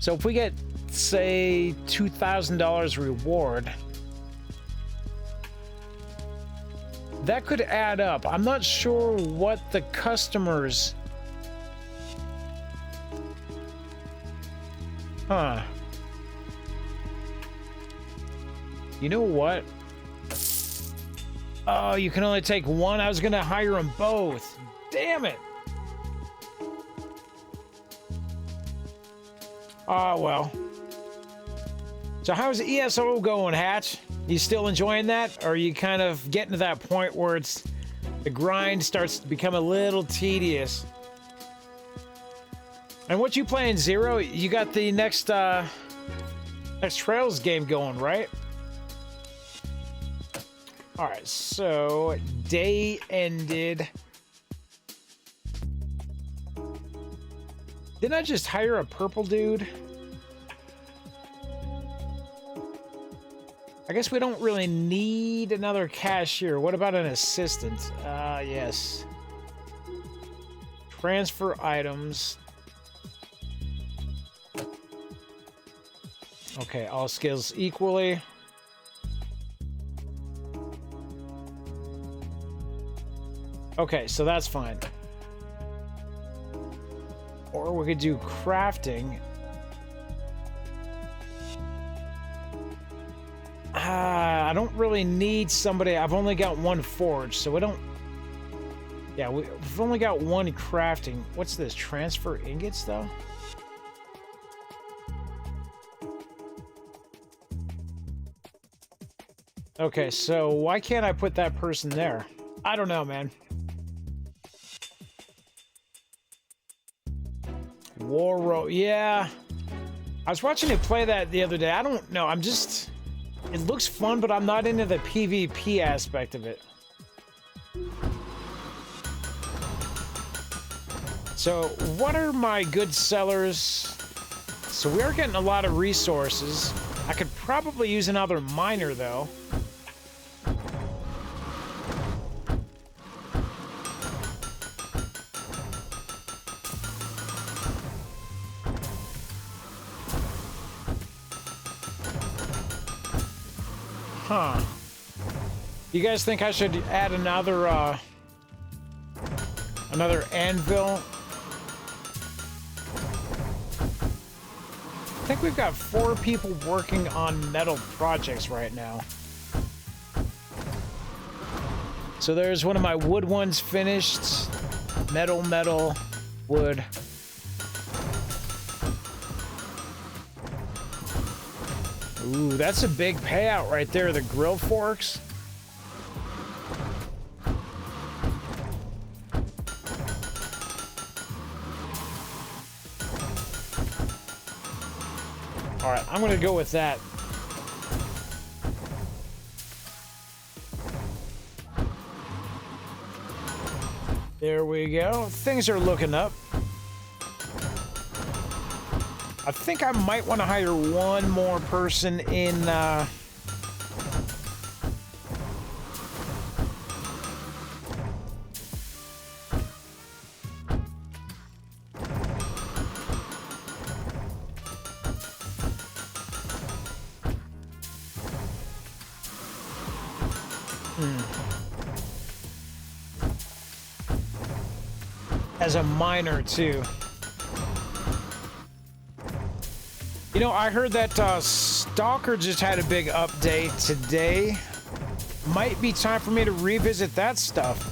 So if we get, say, $2,000 reward, that could add up. I'm not sure what the customers... Huh. You know what? Oh, you can only take one? I was gonna hire them both. Damn it. Oh, well. So how's ESO going, Hatch? You still enjoying that? Or are you kind of getting to that point where it's... the grind starts to become a little tedious? And what you playing, Zero? You got the next Trails game going, right? Alright, so day ended. Didn't I just hire a purple dude? I guess we don't really need another cashier. What about an assistant? Yes. Transfer items. Okay, all skills equally. Okay, so that's fine. Or we could do crafting. I don't really need somebody. I've only got one forge, so we don't... Yeah, we've only got one crafting. What's this? Transfer ingots, though? Okay, so why can't I put that person there? I don't know, man. Yeah. I was watching it play that the other day. I don't know. I'm just... It looks fun, but I'm not into the PvP aspect of it. So, what are my good sellers? So we are getting a lot of resources. I could probably use another miner, though. Huh. You guys think I should add another anvil? I think we've got 4 people working on metal projects right now. So there's one of my wood ones finished. Metal, wood. Ooh, that's a big payout right there, the grill forks. All right, I'm gonna go with that. There we go. Things are looking up. I think I might want to hire one more person in, as a miner, too. You know, I heard that Stalker just had a big update today. Might be time for me to revisit that stuff.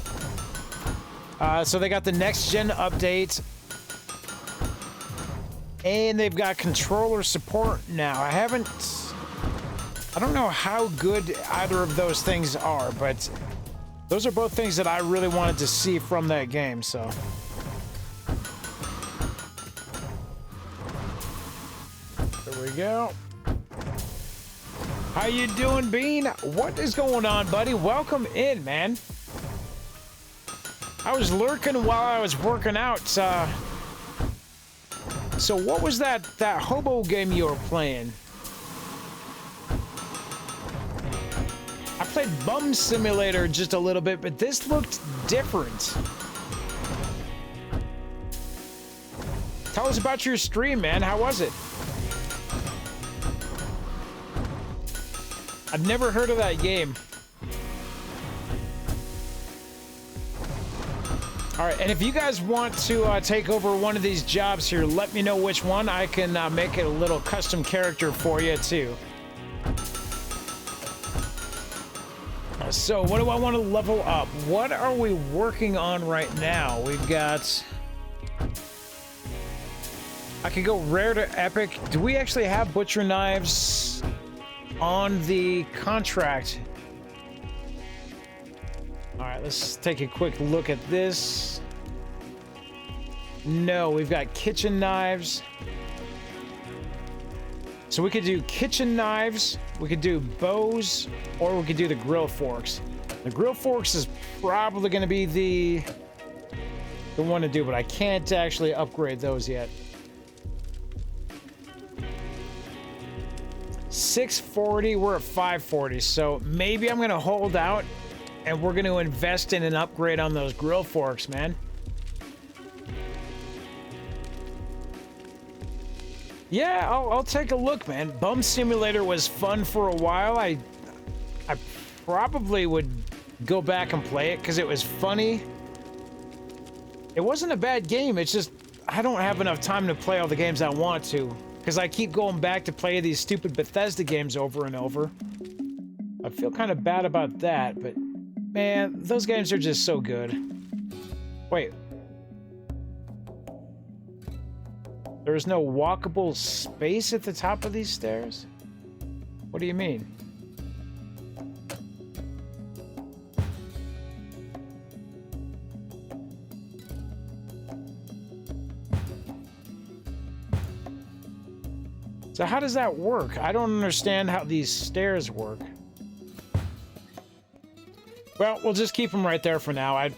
So they got the next gen update. And they've got controller support now. I don't know how good either of those things are, but those are both things that I really wanted to see from that game, so... There we go. How you doing, Bean? What is going on, buddy? Welcome in, man. I was lurking while I was working out. So what was that hobo game you were playing? I played Bum Simulator just a little bit, but this looked different. Tell us about your stream, man. How was it? I've never heard of that game. All right, and if you guys want to take over one of these jobs here, let me know which one. I can make it a little custom character for you, too. So, what do I want to level up? What are we working on right now? We've got... I could go rare to epic. Do we actually have butcher knives on the contract? All right, let's take a quick look at this. No, we've got kitchen knives. So we could do kitchen knives, we could do bows, or we could do the grill forks. The grill forks is probably going to be the one to do, but I can't actually upgrade those yet. 640, we're at 540, so maybe I'm gonna hold out and we're gonna invest in an upgrade on those grill forks, man. Yeah, I'll take a look, man. Bum Simulator was fun for a while. I probably would go back and play it because it was funny. It wasn't a bad game, it's just I don't have enough time to play all the games I want to. Because I keep going back to play these stupid Bethesda games over and over. I feel kind of bad about that, but man, those games are just so good. Wait. There's no walkable space at the top of these stairs? What do you mean? So how does that work? I don't understand how these stairs work. Well, we'll just keep them right there for now. I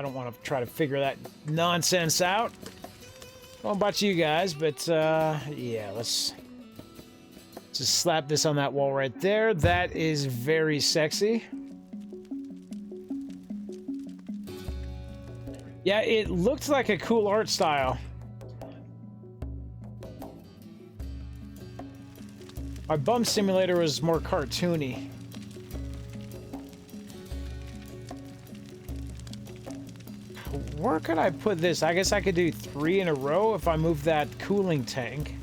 don't want to try to figure that nonsense out. I don't know about you guys, but yeah, let's just slap this on that wall right there. That is very sexy. Yeah, it looked like a cool art style. My bum simulator was more cartoony. Where could I put this? I guess I could do 3 in a row if I move that cooling tank.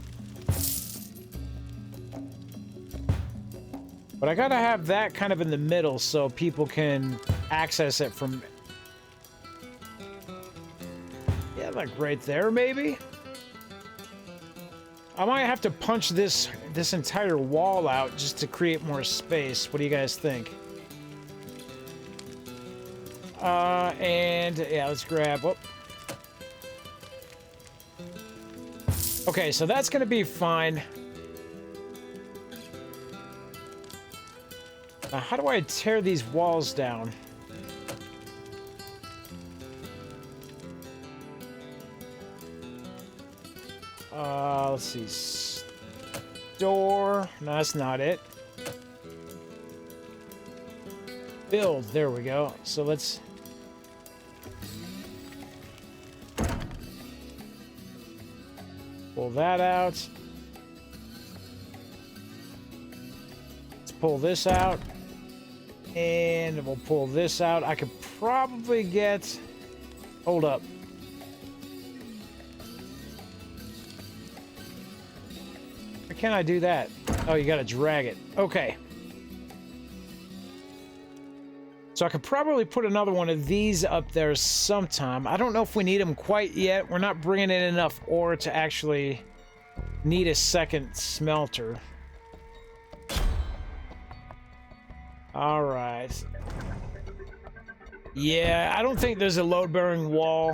But I gotta have that kind of in the middle so people can access it from... Yeah, like right there, maybe? I might have to punch this entire wall out just to create more space. What do you guys think? And yeah, let's grab... Oh. Okay, so that's gonna be fine. Now, how do I tear these walls down? Let's see. Door. No, that's not it. Build. There we go. So let's... pull that out. Let's pull this out. And we'll pull this out. I could probably get... Hold up. Why can't I do that? Oh, you gotta drag it. Okay. So I could probably put another one of these up there sometime. I don't know if we need them quite yet. We're not bringing in enough ore to actually need a second smelter. All right. Yeah, I don't think there's a load-bearing wall.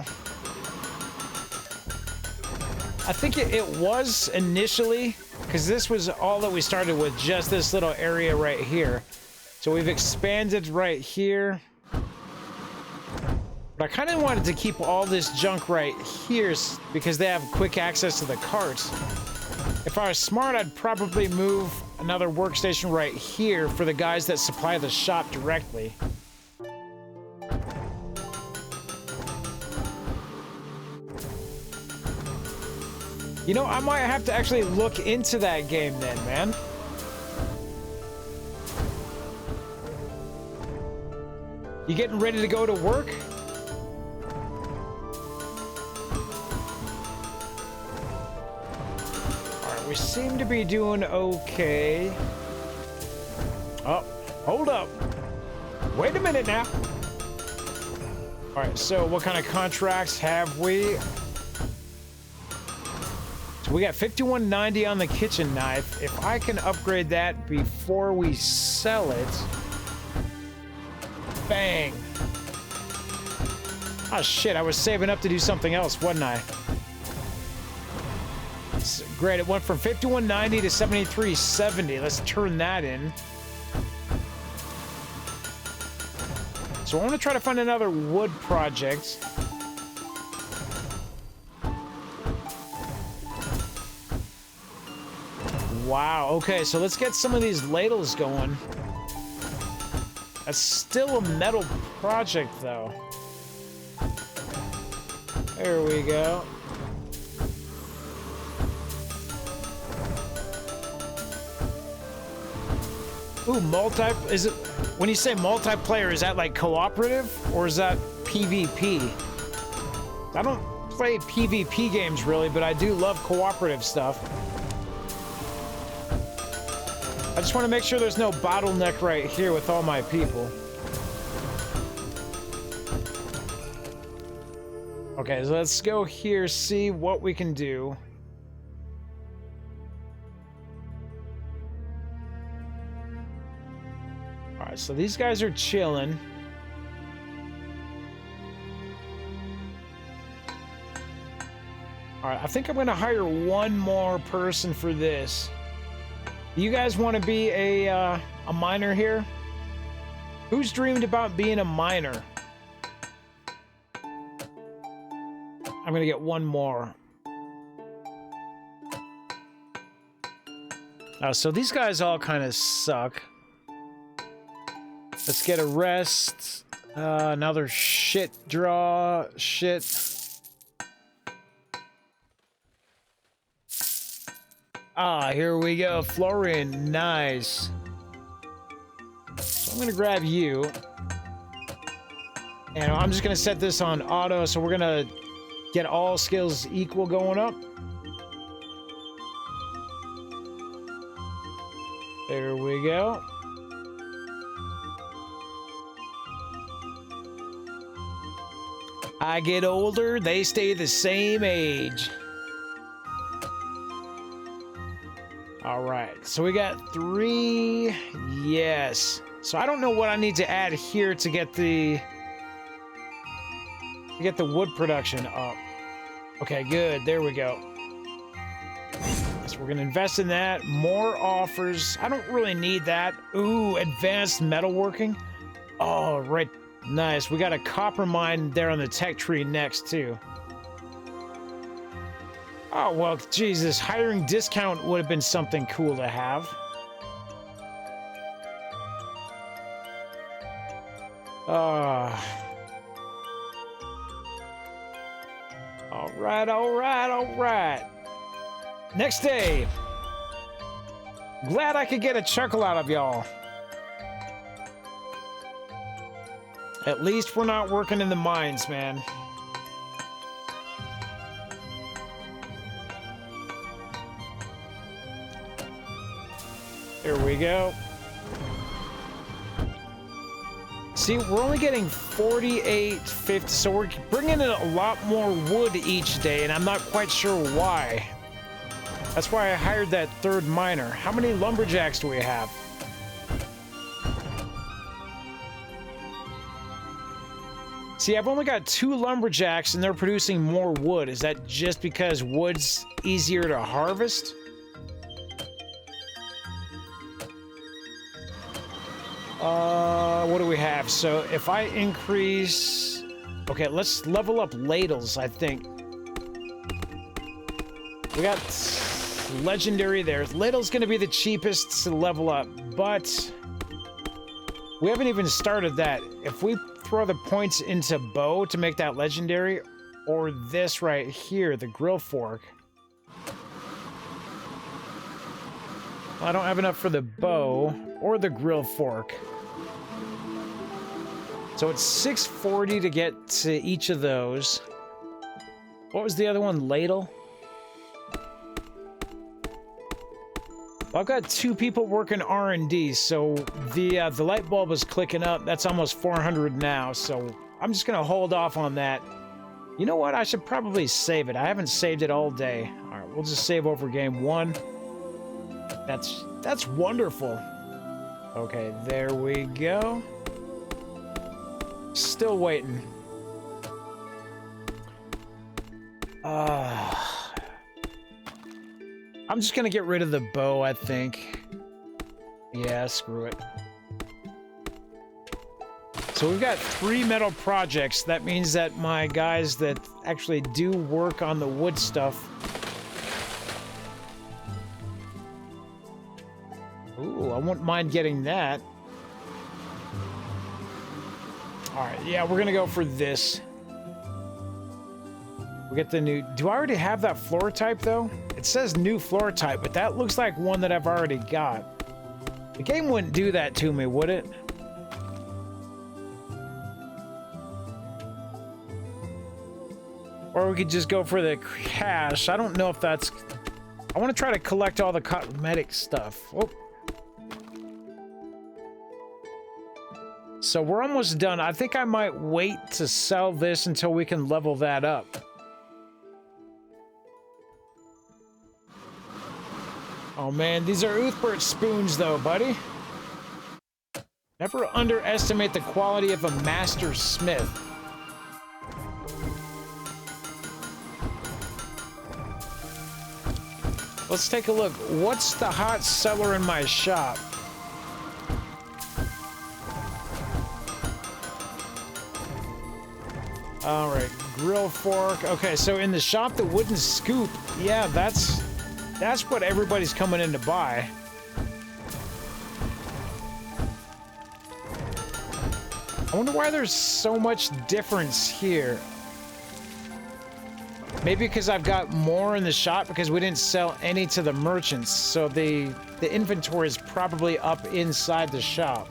I think it was initially, because this was all that we started with, just this little area right here. So we've expanded right here. But I kind of wanted to keep all this junk right here because they have quick access to the carts. If I was smart, I'd probably move another workstation right here for the guys that supply the shop directly. You know, I might have to actually look into that game then, man. You getting ready to go to work? Alright, we seem to be doing okay. Oh, hold up. Wait a minute now. Alright, so what kind of contracts have we? So we got 5190 on the kitchen knife. If I can upgrade that before we sell it... Bang. Oh shit, I was saving up to do something else, wasn't I? It's great, it went from 5190 to 7370. Let's turn that in. So I want to try to find another wood project. Wow, okay, so let's get some of these ladles going. That's still a metal project, though. There we go. Ooh, is it, when you say multiplayer, is that like cooperative, or is that PvP? I don't play PvP games, really, but I do love cooperative stuff. I just want to make sure there's no bottleneck right here with all my people. Okay, so let's go here, see what we can do. Alright, so these guys are chilling. Alright, I think I'm going to hire one more person for this. You guys want to be a miner here? Who's dreamed about being a miner? I'm gonna get one more. So these guys all kind of suck. Let's get a rest. Another shit draw. Shit. Ah, here we go. Florian. Nice. So I'm going to grab you. And I'm just going to set this on auto. So we're going to get all skills equal going up. There we go. I get older, they stay the same age. All right, so we got 3. Yes. So I don't know what I need to add here to get the wood production up. Okay, good. There we go. So we're gonna invest in that. More offers. I don't really need that. Ooh, advanced metalworking. Oh, right. Nice. We got a copper mine there on the tech tree next, too. Oh, well, Jesus. Hiring discount would have been something cool to have. All right, all right, all right. Next day. Glad I could get a chuckle out of y'all. At least we're not working in the mines, man. There we go. See, we're only getting 48.50, so we're bringing in a lot more wood each day, and I'm not quite sure why. That's why I hired that third miner. How many lumberjacks do we have? See, I've only got 2 lumberjacks and they're producing more wood. Is that just because wood's easier to harvest? What do we have? So if I increase... Okay, let's level up ladles, I think. We got legendary there. Ladle's going to be the cheapest to level up, but we haven't even started that. If we throw the points into bow to make that legendary, or this right here, the grill fork. Well, I don't have enough for the bow or the grill fork. So it's 640 to get to each of those. What was the other one? Ladle? Well, I've got 2 people working R&D, so the light bulb is clicking up. That's almost 400 now, so I'm just gonna hold off on that. You know what? I should probably save it. I haven't saved it all day. All right, we'll just save over game 1. That's wonderful. Okay, there we go. Still waiting. I'm just gonna get rid of the bow, I think. Yeah, screw it. So we've got 3 metal projects. That means that my guys that actually do work on the wood stuff... Ooh, I wouldn't mind getting that. Alright, yeah, we're gonna go for this. We get the new... Do I already have that floor type, though? It says new floor type, but that looks like one that I've already got. The game wouldn't do that to me, would it? Or we could just go for the cash. I don't know if that's... I want to try to collect all the cosmetic stuff. Oh. So we're almost done. I think I might wait to sell this until we can level that up. Oh man, these are Uthbert spoons though, buddy. Never underestimate the quality of a master smith. let's take a look. What's the hot seller in my shop? All right, grill fork. Okay, so in the shop, the wooden scoop. Yeah, that's what everybody's coming in to buy. I wonder why there's so much difference here. Maybe because I've got more in the shop because we didn't sell any to the merchants. So the inventory is probably up inside the shop.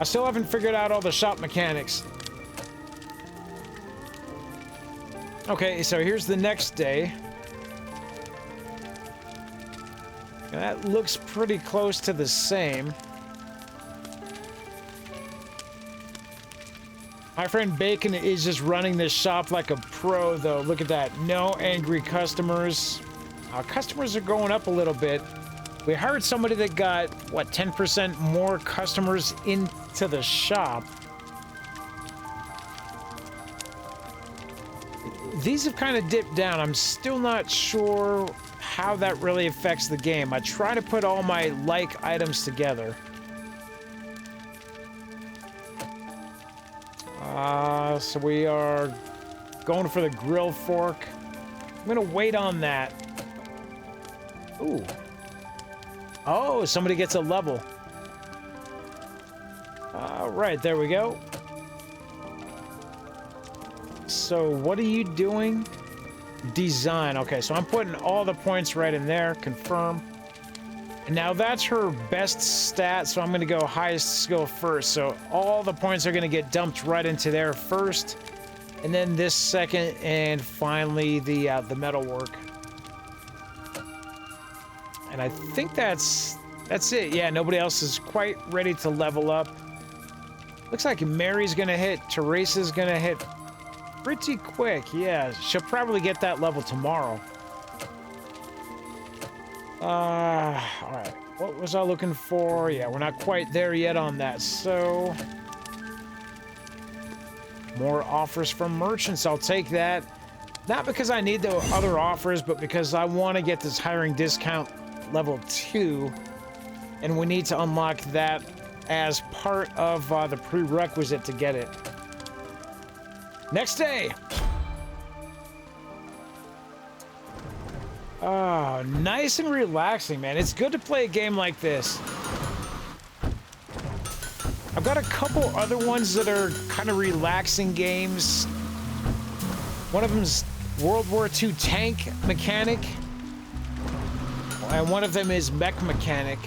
I still haven't figured out all the shop mechanics. Okay, so here's the next day. That looks pretty close to the same. My friend Bacon is just running this shop like a pro, though. Look at that. No angry customers. Customers are going up a little bit. We hired somebody that got, what, 10% more customers into the shop. These have kind of dipped down. I'm still not sure how that really affects the game. I try to put all my like items together. So we are going for the grill fork. I'm gonna wait on that. Ooh. Oh, somebody gets a level. All right, there we go. So what are you doing? Design. Okay, so I'm putting all the points right in there. Confirm. And now that's her best stat, so I'm going to go highest skill first. So all the points are going to get dumped right into there first, and then this second, and finally the metalwork. And I think that's it. Yeah, nobody else is quite ready to level up. Looks like Mary's going to hit. Teresa's going to hit pretty quick. Yeah, she'll probably get that level tomorrow. All right. What was I looking for? Yeah, we're not quite there yet on that. So, more offers from merchants. I'll take that. Not because I need the other offers, but because I want to get this hiring discount level 2. And we need to unlock that as part of the prerequisite to get it. Next day. Oh, nice and relaxing, man. It's good to play a game like this. I've got a couple other ones that are kind of relaxing games. One of them's World War II tank mechanic. And one of them is mech mechanic.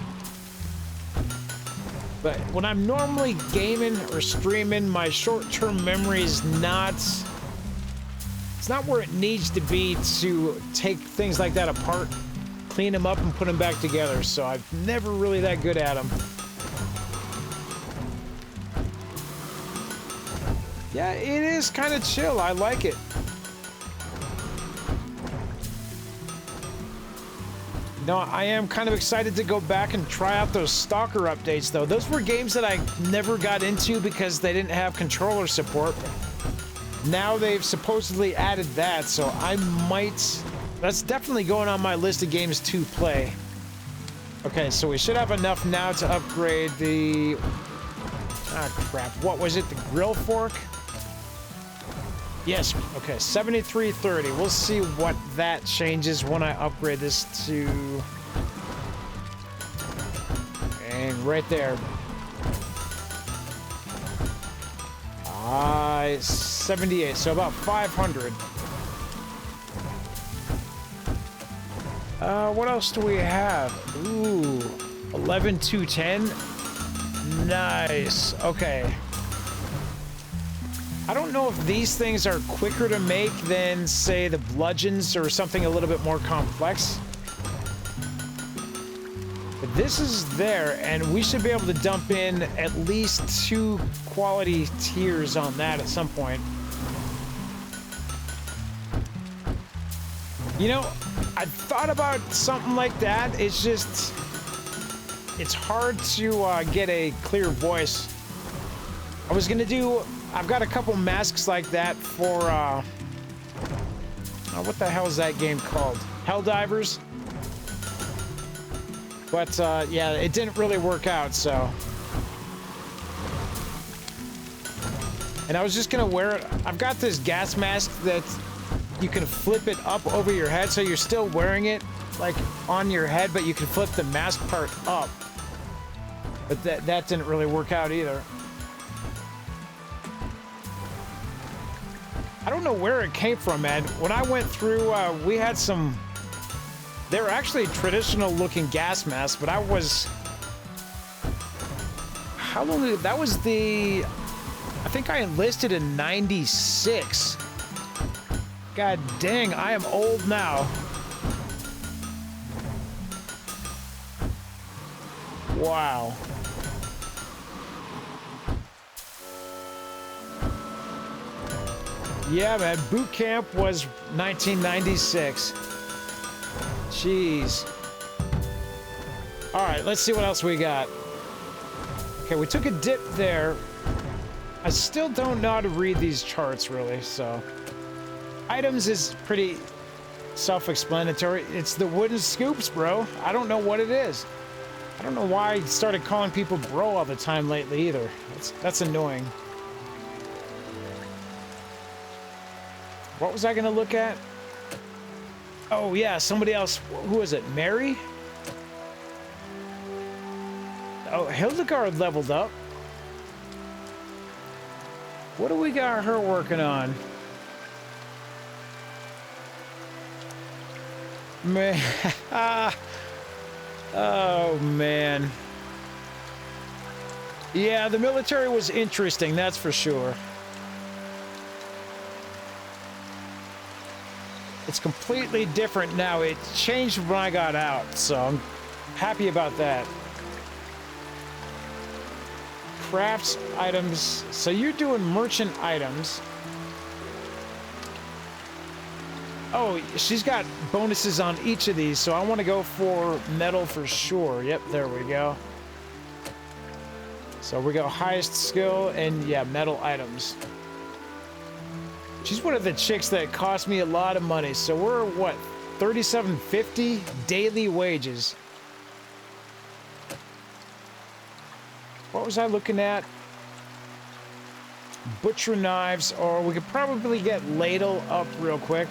But when I'm normally gaming or streaming, my short-term memory is not... It's not where it needs to be to take things like that apart, clean them up, and put them back together. So I'm never really that good at them. Yeah, it is kind of chill. I like it. No, I am kind of excited to go back and try out those Stalker updates, though. Those were games that I never got into because they didn't have controller support. Now they've supposedly added that, so I might... That's definitely going on my list of games to play. Okay, so we should have enough now to upgrade the... Ah, crap. What was it? The grill fork? Yes. Okay, 7330. We'll see what that changes when I upgrade this to... And right there. 78, so about 500. What else do we have? Ooh, 11210. Nice. Okay. I don't know if these things are quicker to make than, say, the bludgeons or something a little bit more complex. But this is there, and we should be able to dump in at least 2 quality tiers on that at some point. You know, I thought about something like that. It's just... It's hard to get a clear voice. I was gonna do... I've got a couple masks like that for... what the hell is that game called? Helldivers. But, yeah, it didn't really work out, so. And I was just gonna wear it. I've got this gas mask that you can flip it up over your head, so you're still wearing it, like, on your head, but you can flip the mask part up. But that didn't really work out either. I don't know where it came from, man. When I went through, we had some... They were actually traditional-looking gas masks, but I was... How long did... That was the... I think I enlisted in 96. God dang, I am old now. Wow. Yeah, man, boot camp was 1996. Jeez. All right, let's see what else we got. Okay, we took a dip there. I still don't know how to read these charts, really, so... Items is pretty self-explanatory. It's the wooden scoops, bro. I don't know what it is. I don't know why I started calling people bro all the time lately, either. That's annoying. What was I gonna look at? Oh, yeah, somebody else. Who is it? Mary? Oh, Hildegard leveled up. What do we got her working on? Man. Oh, man. Yeah, the military was interesting, that's for sure. It's completely different now. It changed when I got out, so I'm happy about that. Crafts, items. So you're doing merchant items. Oh, she's got bonuses on each of these, so I want to go for metal for sure. Yep, there we go. So we go highest skill and, yeah, metal items. She's one of the chicks that cost me a lot of money. So we're, what, $37.50 daily wages. What was I looking at? Butcher knives, or we could probably get ladle up real quick.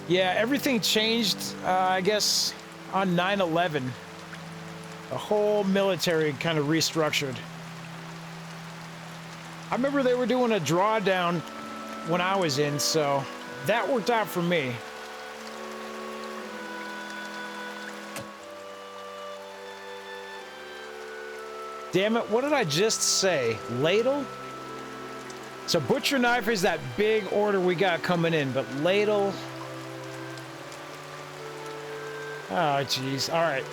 Yeah, everything changed, I guess, on 9/11. The whole military kind of restructured. I remember they were doing a drawdown when I was in, so that worked out for me. Damn it, what did I just say? Ladle? So butcher knife is that big order we got coming in, but ladle... Oh, jeez. All right.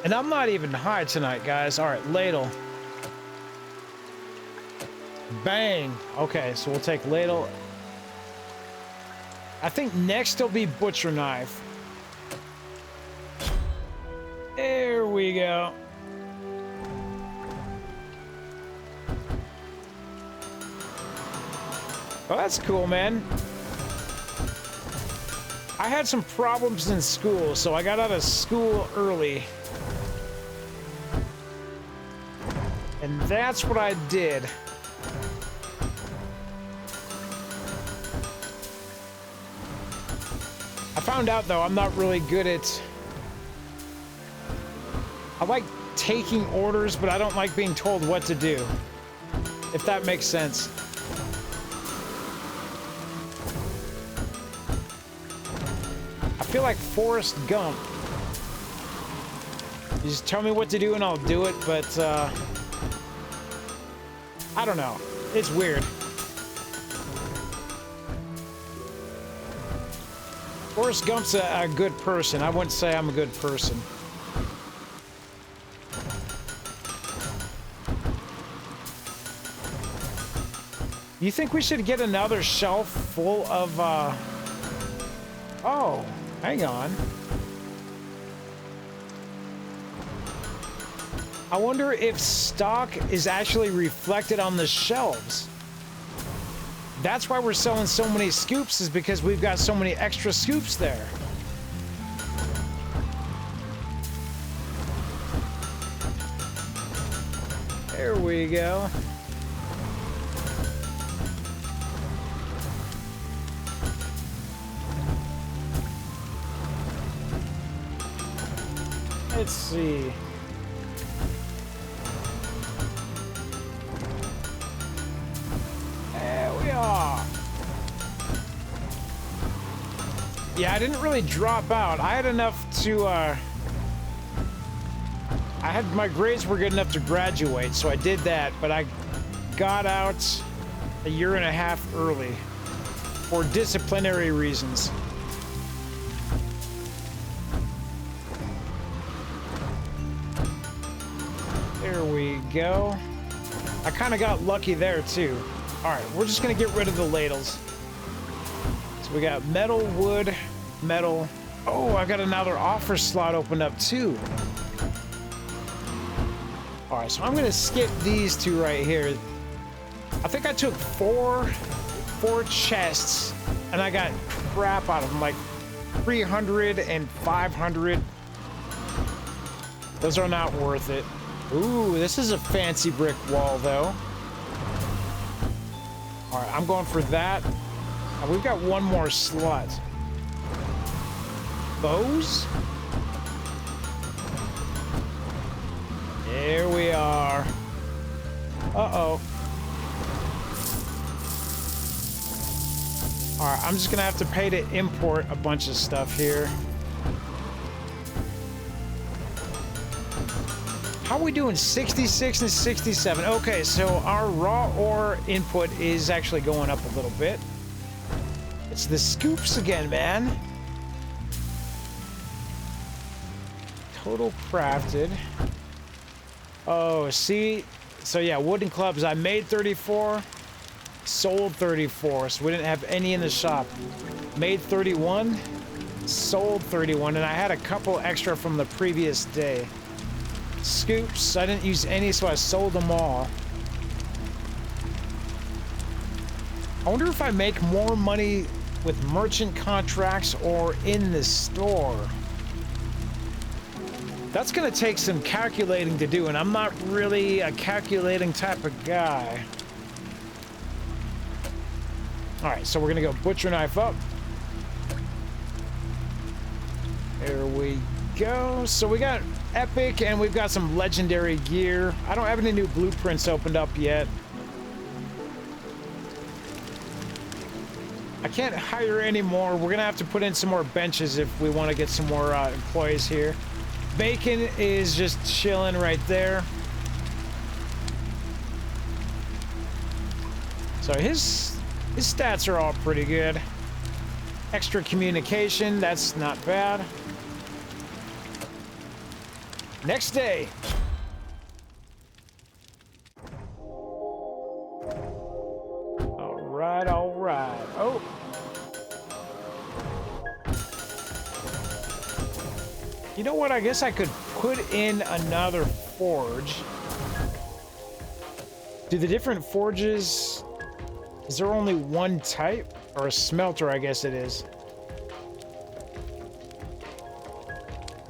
And I'm not even high tonight, guys. All right, ladle. Bang. Okay, so we'll take ladle. I think next will be butcher knife. There we go. Well, that's cool, man. I had some problems in school, so I got out of school early. And that's what I did. I found out, though, I'm not really good at... I like taking orders, but I don't like being told what to do. If that makes sense. I feel like Forrest Gump. You just tell me what to do and I'll do it, but, I don't know. It's weird. Forrest Gump's a good person. I wouldn't say I'm a good person. You think we should get another shelf full of, Oh, hang on. I wonder if stock is actually reflected on the shelves. That's why we're selling so many scoops, is because we've got so many extra scoops there. There we go. Let's see. There we are. Yeah, I didn't really drop out. I had enough to, my grades were good enough to graduate, so I did that, but I got out a year and a half early for disciplinary reasons. There we go. I kind of got lucky there too. All right, we're just gonna get rid of the ladles. So we got metal, wood, metal. Oh, I got another offer slot opened up too. All right, so I'm gonna skip these two right here. I think I took four chests and I got crap out of them, like 300 and 500. Those are not worth it. Ooh, this is a fancy brick wall, though. All right, I'm going for that. We've got one more slot. Bows? There we are. Uh-oh. All right, I'm just gonna have to pay to import a bunch of stuff here. How are we doing? 66 and 67. Okay, so our raw ore input is actually going up a little bit. It's the scoops again, man. Total crafted. Oh, see? So yeah, wooden clubs. I made 34, sold 34. So we didn't have any in the shop. Made 31, sold 31, and I had a couple extra from the previous day. Scoops, I didn't use any, so I sold them all. I wonder if I make more money with merchant contracts or in the store. That's gonna take some calculating to do, and I'm not really a calculating type of guy. All right, so we're gonna go butcher knife up. There we go. So we got epic and we've got some legendary gear. I don't have any new blueprints opened up yet. I can't hire any more. We're gonna have to put in some more benches if we want to get some more employees here. Bacon is just chilling right there. So his stats are all pretty good. Extra communication, that's not bad. Next day. All right, all right. Oh. You know what? I guess I could put in another forge. Do the different forges... Is there only one type? Or a smelter, I guess it is.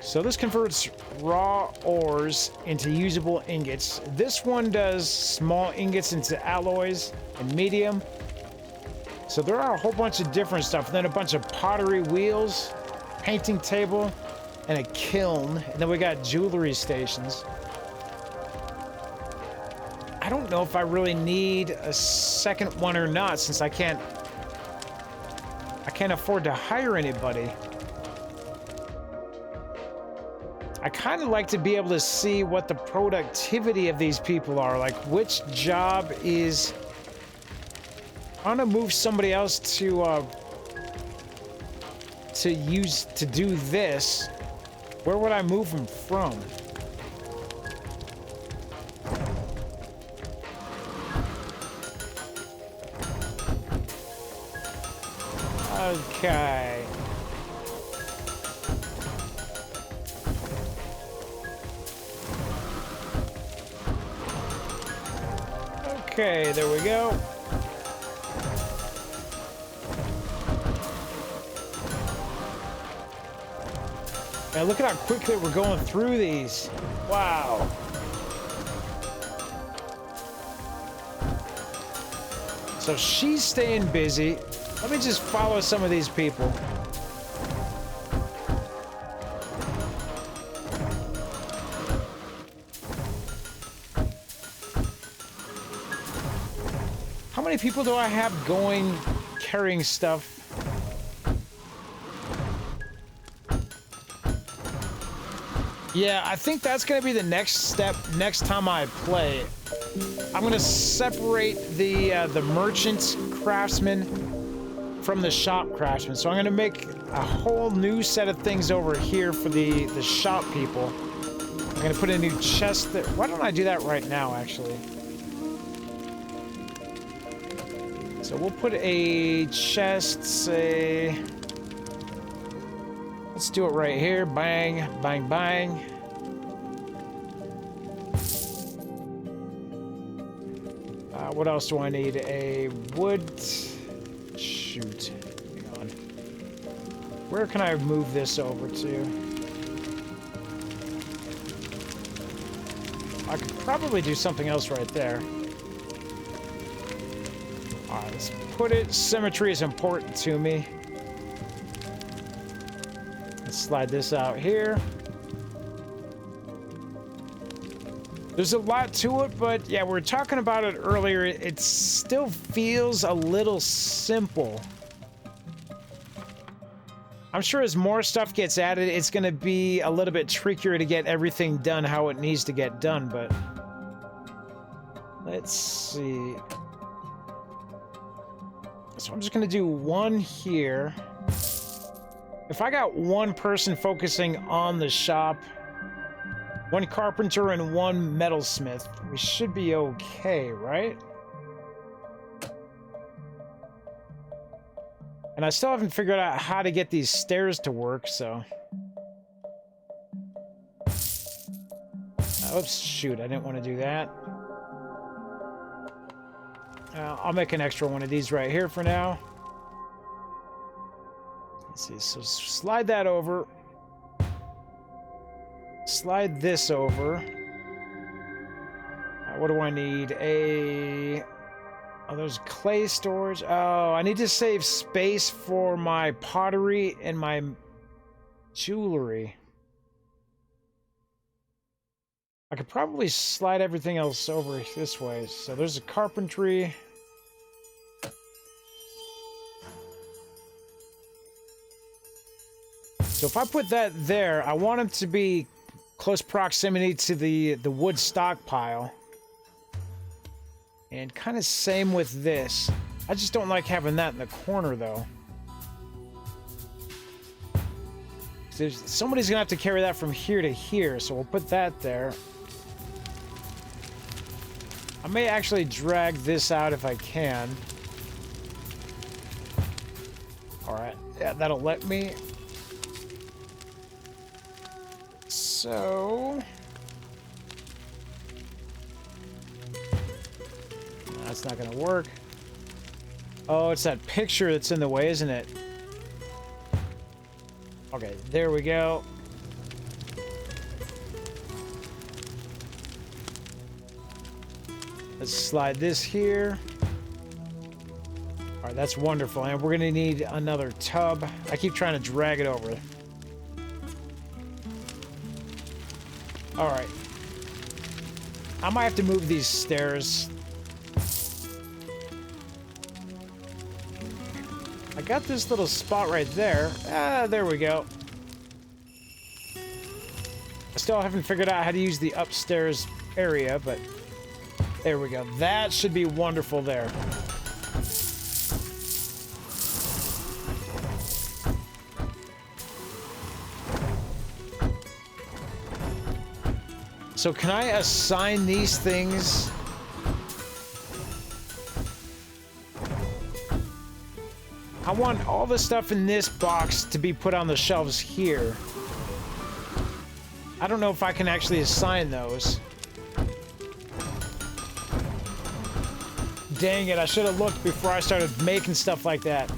So this converts raw ores into usable ingots. This one does small ingots into alloys and medium. So there are a whole bunch of different stuff. And then a bunch of pottery wheels, painting table, and a kiln. And then we got jewelry stations. I don't know if I really need a second one or not, since I can't afford to hire anybody. I kind of like to be able to see what the productivity of these people are, like which job is... I want to move somebody else to do this. Where would I move them from? Okay. Okay, there we go. Man, look at how quickly we're going through these. Wow. So she's staying busy. Let me just follow some of these people. How many people do I have going, carrying stuff? Yeah, I think that's going to be the next step next time I play. I'm going to separate the merchant craftsman from the shop craftsman. So I'm going to make a whole new set of things over here for the shop people. I'm going to put a new chest there. Why don't I do that right now, actually? So we'll put a chest, say... Let's do it right here. Bang, bang, bang. What else do I need? A wood... Shoot. Hang on. Where can I move this over to? I could probably do something else right there. Alright, let's put it. Symmetry is important to me. Let's slide this out here. There's a lot to it, but yeah, we were talking about it earlier. It still feels a little simple. I'm sure as more stuff gets added, it's going to be a little bit trickier to get everything done how it needs to get done, but... Let's see... So I'm just going to do one here. If I got one person focusing on the shop, one carpenter and one metalsmith, we should be okay, right? And I still haven't figured out how to get these stairs to work, so... Oops, shoot, I didn't want to do that. I'll make an extra one of these right here for now. Let's see, so slide that over. Slide this over. What do I need? Oh, there's clay storage. Oh, I need to save space for my pottery and my jewelry. I could probably slide everything else over this way. So there's a carpentry. So if I put that there, I want it to be close proximity to the wood stockpile. And kind of same with this. I just don't like having that in the corner, though. Somebody's gonna have to carry that from here to here, so we'll put that there. I may actually drag this out if I can. Alright, yeah, that'll let me. So... That's not gonna work. Oh, it's that picture that's in the way, isn't it? Okay, there we go. Let's slide this here. Alright, that's wonderful. And we're gonna need another tub. I keep trying to drag it over. Alright. I might have to move these stairs. I got this little spot right there. Ah, there we go. I still haven't figured out how to use the upstairs area, but there we go. That should be wonderful there. So can I assign these things? I want all the stuff in this box to be put on the shelves here. I don't know if I can actually assign those. Dang it, I should have looked before I started making stuff like that.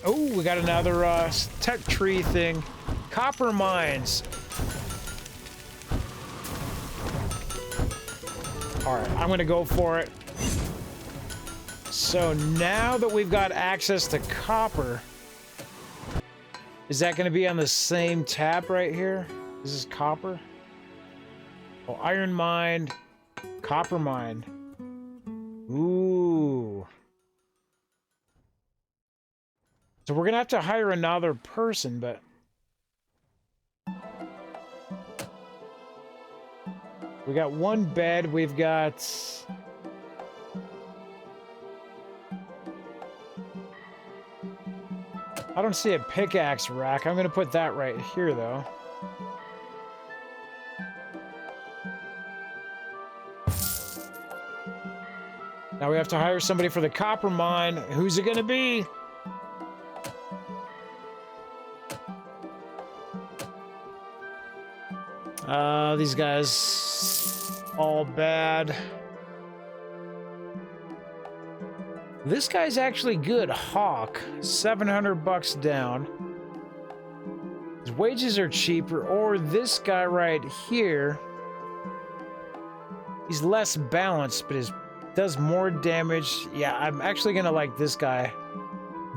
Oh, we got another tech tree thing. Copper mines. All right, I'm gonna go for it. So now that we've got access to copper, is that gonna be on the same tab right here? This is copper. Oh, iron mine, copper mine. Ooh. So we're gonna have to hire another person, but we got one bed, we've got... I don't see a pickaxe rack. I'm gonna put that right here, though. Now we have to hire somebody for the copper mine. Who's it gonna be? These guys all bad. This guy's actually good. Hawk, 700 bucks down. His wages are cheaper. Or this guy right here. He's less balanced, but does more damage. Yeah, I'm actually gonna like this guy,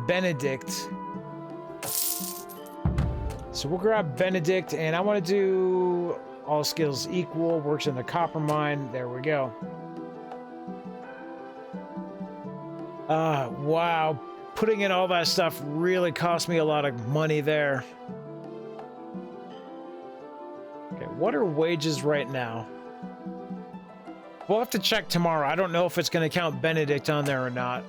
Benedict. So we'll grab Benedict, and I want to do all skills equal, works in the copper mine. There we go. Wow. Putting in all that stuff really cost me a lot of money there. Okay, what are wages right now? We'll have to check tomorrow. I don't know if it's going to count Benedict on there or not.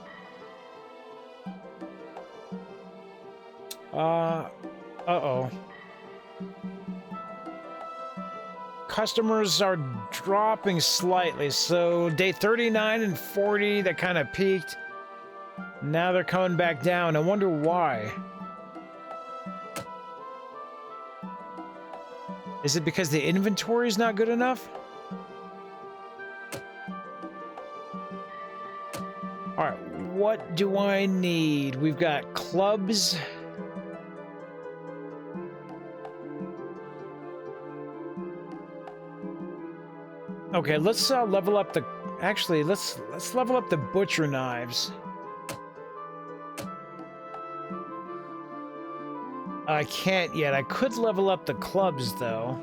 Uh-oh. Customers are dropping slightly. So day 39 and 40, that kind of peaked. Now they're coming back down. I wonder why. Is it because the inventory is not good enough? All right, what do I need? We've got clubs. Okay, let's level up the... Actually, let's level up the butcher knives. I can't yet. I could level up the clubs, though.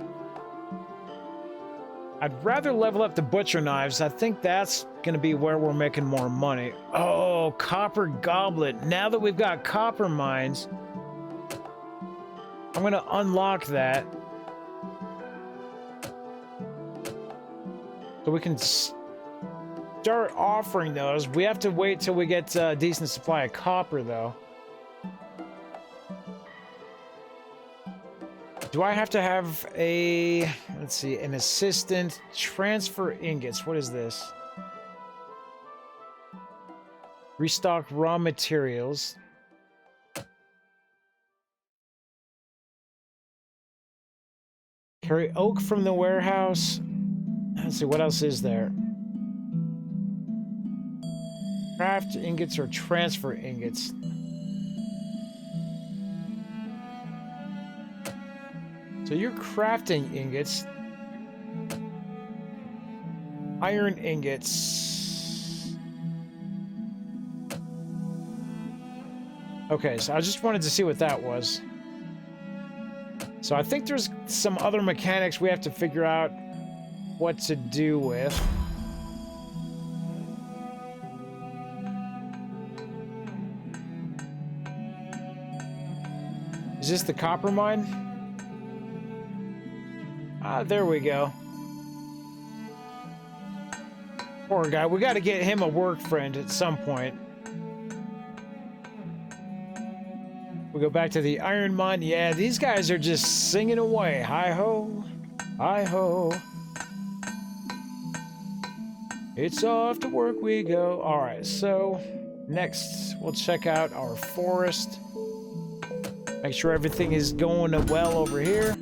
I'd rather level up the butcher knives. I think that's going to be where we're making more money. Oh, copper goblet. Now that we've got copper mines, I'm going to unlock that. So we can start offering those. We have to wait till we get a decent supply of copper, though. Do I have to have a, let's see, an assistant? Transfer ingots. What is this? Restock raw materials. Carry oak from the warehouse. Let's see, what else is there? Craft ingots or transfer ingots? So you're crafting ingots. Iron ingots. Okay, so I just wanted to see what that was. So I think there's some other mechanics we have to figure out what to do with. Is this the copper mine? Ah, there we go. Poor guy. We got to get him a work friend at some point. We go back to the iron mine. Yeah, these guys are just singing away. Hi-ho, hi-ho. It's off to work we go. All right, so next we'll check out our forest. Make sure everything is going well over here.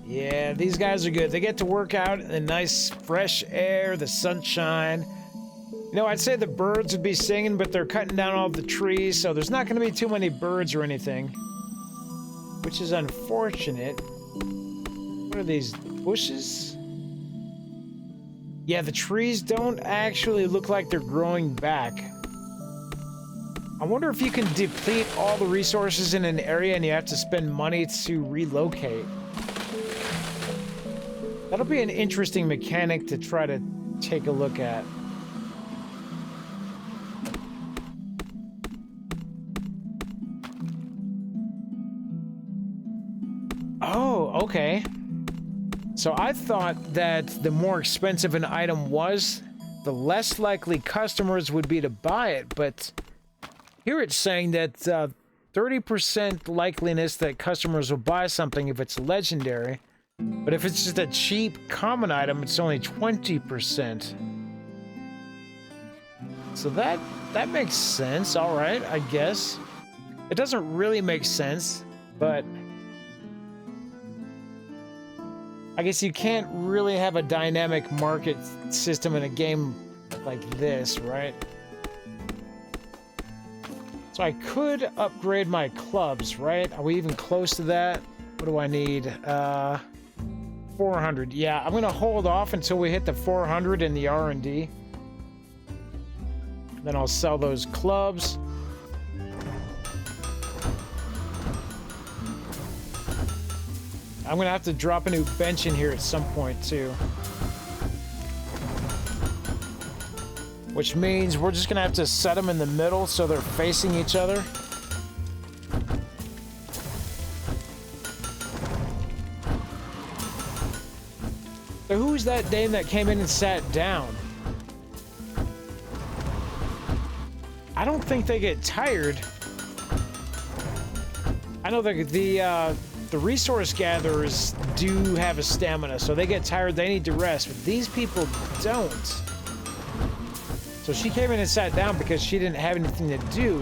Yeah, these guys are good. They get to work out in the nice fresh air, the sunshine. You know, I'd say the birds would be singing, but they're cutting down all the trees, so there's not going to be too many birds or anything. Which is unfortunate. What are these, bushes? Yeah, the trees don't actually look like they're growing back. I wonder if you can deplete all the resources in an area and you have to spend money to relocate. That'll be an interesting mechanic to try to take a look at. Oh, okay. So I thought that the more expensive an item was, the less likely customers would be to buy it, but here it's saying that 30% likeliness that customers will buy something if it's legendary, but if it's just a cheap common item, it's only 20%. So that makes sense, all right, I guess. It doesn't really make sense, but I guess you can't really have a dynamic market system in a game like this, right? So I could upgrade my clubs, right? Are we even close to that? What do I need? 400. Yeah, I'm gonna hold off until we hit the 400 in the R&D. Then I'll sell those clubs. I'm gonna have to drop a new bench in here at some point too. Which means we're just gonna have to set them in the middle so they're facing each other. So who's that dame that came in and sat down? I don't think they get tired. I know the resource gatherers do have a stamina, so they get tired, they need to rest, but these people don't. So she came in and sat down because she didn't have anything to do,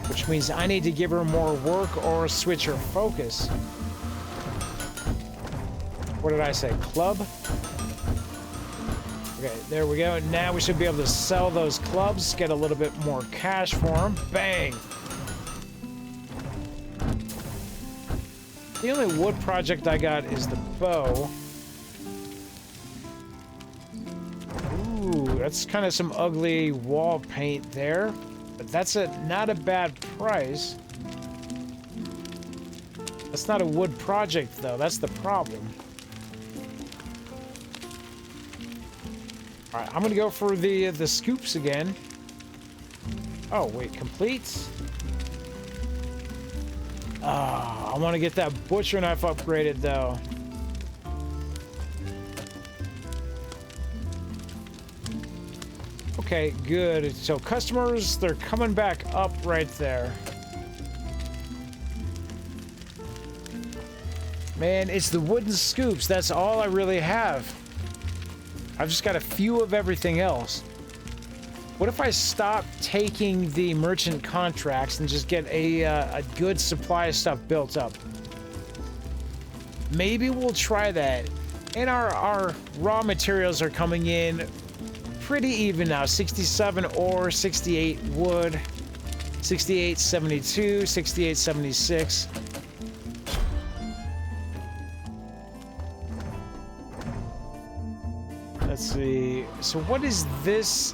which means I need to give her more work or switch her focus. What did I say? Club? Okay, there we go. Now we should be able to sell those clubs, get a little bit more cash for them. Bang! The only wood project I got is the bow. Ooh, that's kind of some ugly wall paint there, but that's not a bad price. That's not a wood project, though. That's the problem. All right, I'm gonna go for the scoops again. Oh wait, complete. I want to get that butcher knife upgraded, though. Okay, good. So customers, they're coming back up right there. Man, it's the wooden scoops. That's all I really have. I've just got a few of everything else. What if I stop taking the merchant contracts and just get a good supply of stuff built up? Maybe we'll try that. And our raw materials are coming in pretty even now. 67 ore, 68 wood, 68, 72, 68, 76. Let's see. So what is this?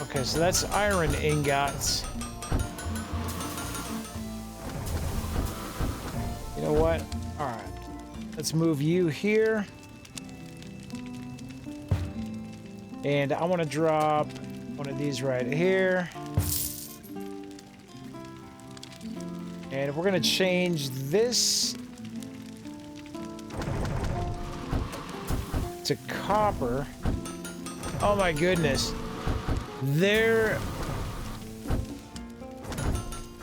Okay, so that's iron ingots. You know what? All right. Let's move you here. And I want to drop one of these right here. And we're going to change this to copper. Oh my goodness.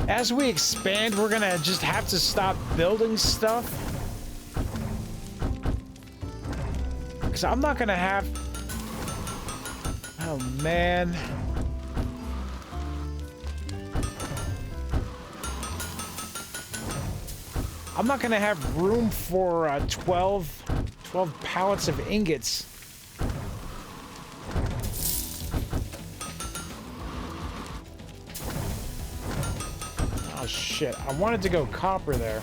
As we expand, we're gonna just have to stop building stuff. Because I'm not gonna have... Oh man. I'm not gonna have room for 12 pallets of ingots. shit. I wanted to go copper there.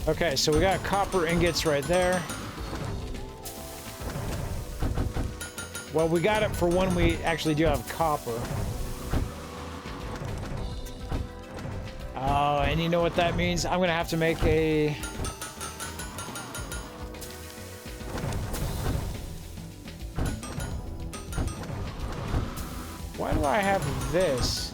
Okay, so we got copper ingots right there. Well, we got it for when we actually do have copper. Oh, and you know what that means? I'm gonna have to make a... Why do I have this?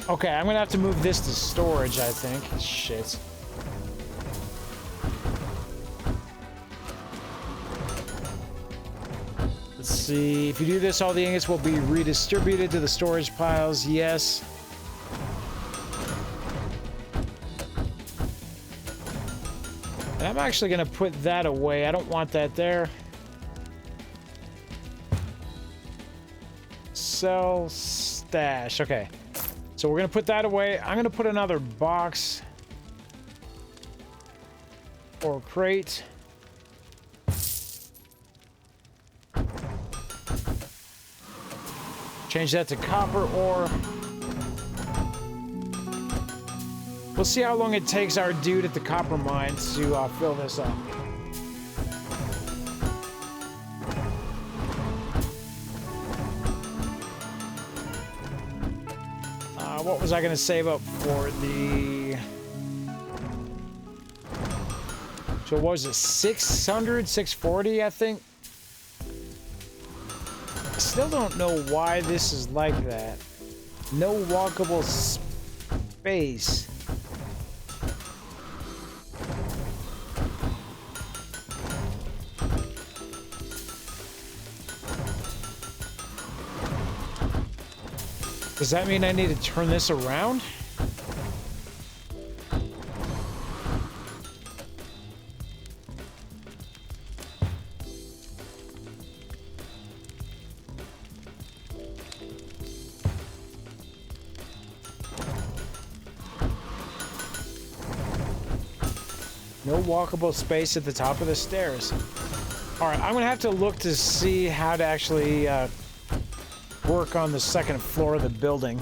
Okay, I'm gonna have to move this to storage, I think. Shit. Let's see. If you do this, all the ingots will be redistributed to the storage piles. Yes. And I'm actually gonna put that away. I don't want that there. Sell, stash. Okay. So we're gonna put that away. I'm gonna put another box or crate. Change that to copper ore. We'll see how long it takes our dude at the copper mine to fill this up. What was I going to save up for the... So what was it? 600? 640, I think? I still don't know why this is like that. No walkable space. Does that mean I need to turn this around? No walkable space at the top of the stairs. All right, I'm gonna have to look to see how to actually work on the second floor of the building.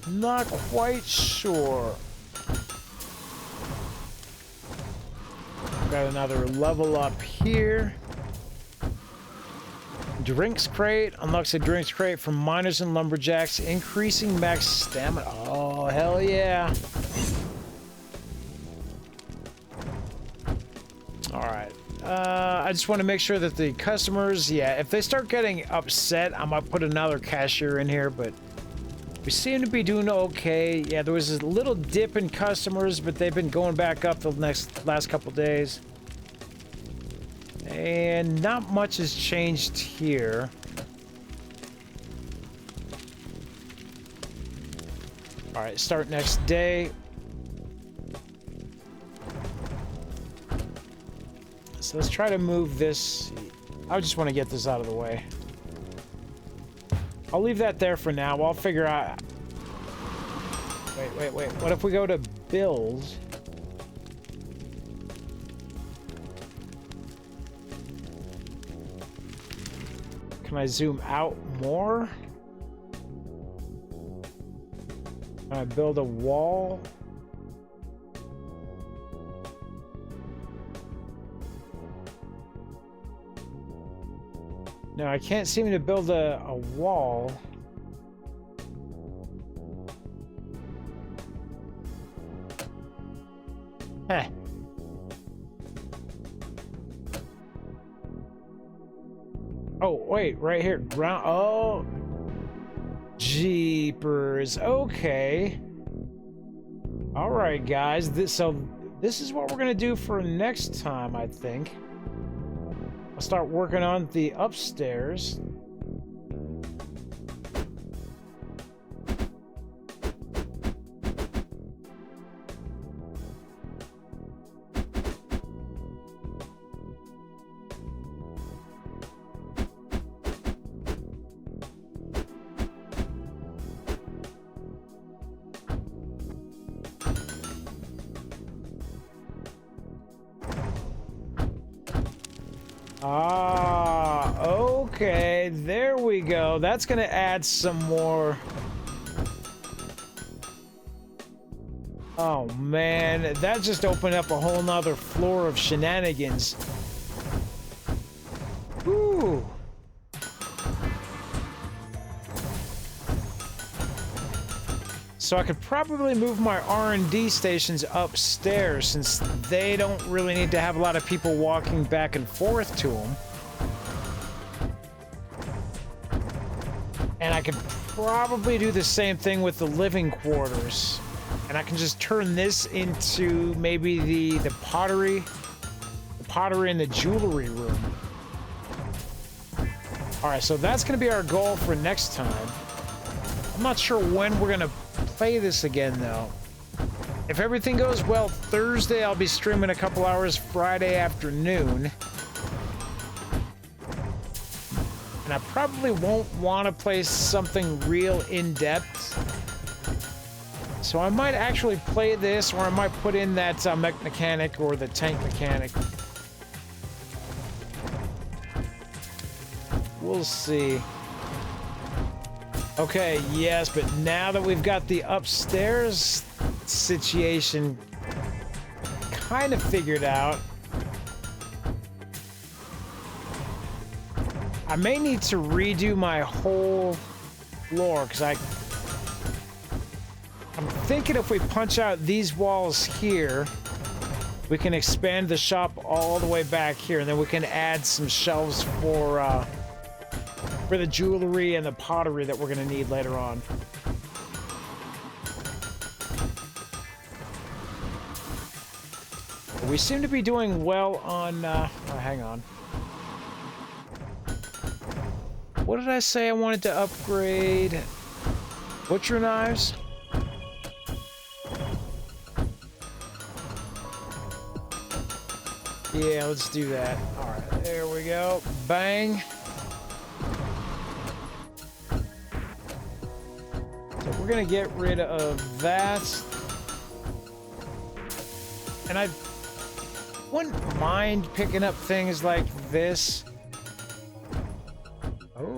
Not quite sure. Got another level up here. Drinks crate unlocks a drinks crate from miners and lumberjacks, increasing max stamina. Oh, hell yeah. All right. I just want to make sure that the customers, yeah, if they start getting upset, I might put another cashier in here, but we seem to be doing okay. Yeah, there was a little dip in customers, but they've been going back up the last couple days. And not much has changed here. All right, start next day. So let's try to move this. I just want to get this out of the way. I'll leave that there for now. I'll figure out... Wait. What if we go to build? Can I zoom out more? Can I build a wall? No, I can't seem to build a wall. Heh. Oh, wait, right here. Ground. Oh. Jeepers. Okay. All right, guys. This is what we're going to do for next time, I think. I'll start working on the upstairs. Ah, okay. There we go. That's gonna add some more. Oh man, that just opened up a whole nother floor of shenanigans. Woo! So I could probably move my R&D stations upstairs since they don't really need to have a lot of people walking back and forth to them. And I could probably do the same thing with the living quarters. And I can just turn this into maybe the pottery and the jewelry room. All right, so that's going to be our goal for next time. I'm not sure when we're going to play this again, though. If everything goes well, Thursday I'll be streaming a couple hours Friday afternoon. And I probably won't want to play something real in-depth. So I might actually play this, or I might put in that mech mechanic or the tank mechanic. We'll see. Okay, yes, but now that we've got the upstairs situation kind of figured out, I may need to redo my whole floor, because I'm thinking if we punch out these walls here, we can expand the shop all the way back here, and then we can add some shelves for the jewelry and the pottery that we're going to need later on. We seem to be doing well on... oh, hang on. What did I say I wanted to upgrade? Butcher knives? Yeah, let's do that. Alright, there we go. Bang. So we're gonna get rid of that. And I wouldn't mind picking up things like this. Oh.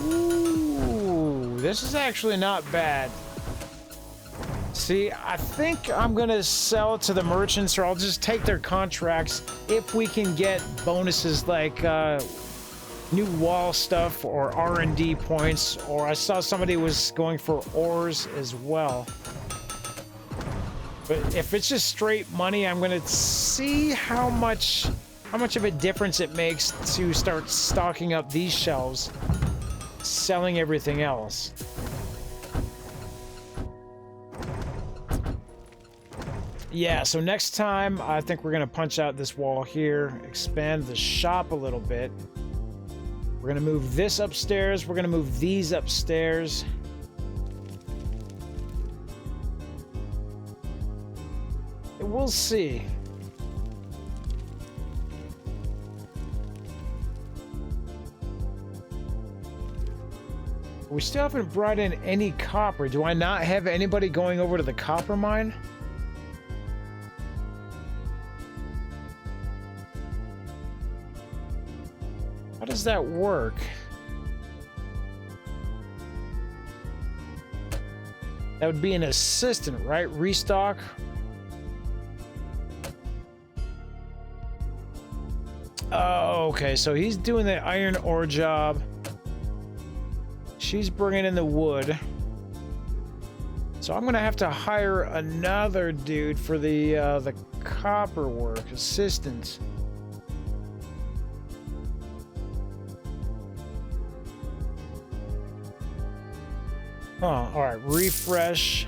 Ooh, this is actually not bad. See, I think I'm gonna sell it to the merchants, or I'll just take their contracts if we can get bonuses like new wall stuff or R&D points, or I saw somebody was going for ores as well. But if it's just straight money, I'm gonna see how much of a difference it makes to start stocking up these shelves, selling everything else. Yeah, so next time, I think we're going to punch out this wall here, expand the shop a little bit. We're going to move this upstairs. We're going to move these upstairs. And we'll see. We still haven't brought in any copper. Do I not have anybody going over to the copper mine? How does that work? That would be an assistant, right? Restock. Oh, okay. So he's doing the iron ore job. She's bringing in the wood. So I'm gonna have to hire another dude for the copper work, assistant. Oh, all right, refresh.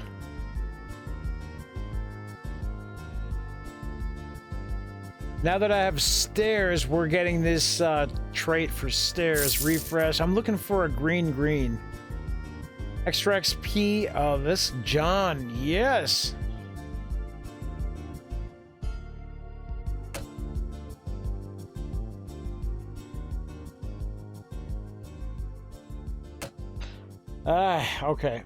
Now that I have stairs, we're getting this trait for stairs. Refresh. I'm looking for a green. Extra XP. Oh, this John. Yes. Okay.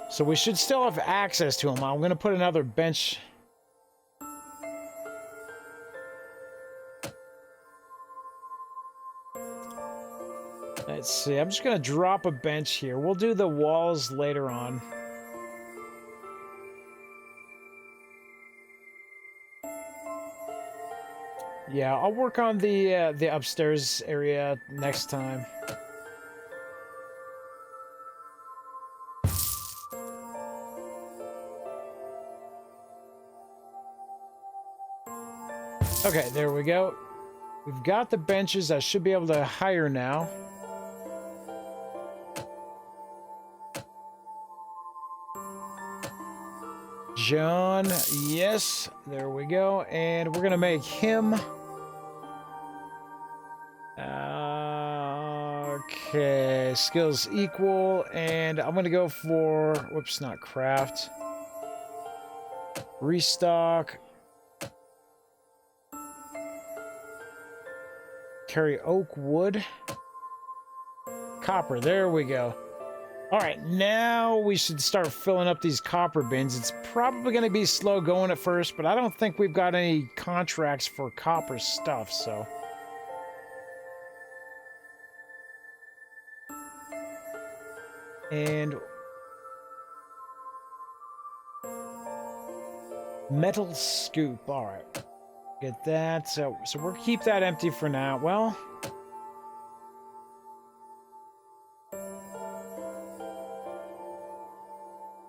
So we should still have access to him. I'm going to put another bench. Let's see. I'm just going to drop a bench here. We'll do the walls later on. Yeah, I'll work on the upstairs area next time. Okay, there we go. We've got the benches. I should be able to hire now. John, yes, there we go. And we're gonna make him. Okay, skills equal, and I'm gonna go for, whoops, not craft. Restock. Carry oak wood. Copper, there we go. All right, now we should start filling up these copper bins. It's probably going to be slow going at first, but I don't think we've got any contracts for copper stuff, so. And metal scoop, all right. Get that, so we'll keep that empty for now. Well,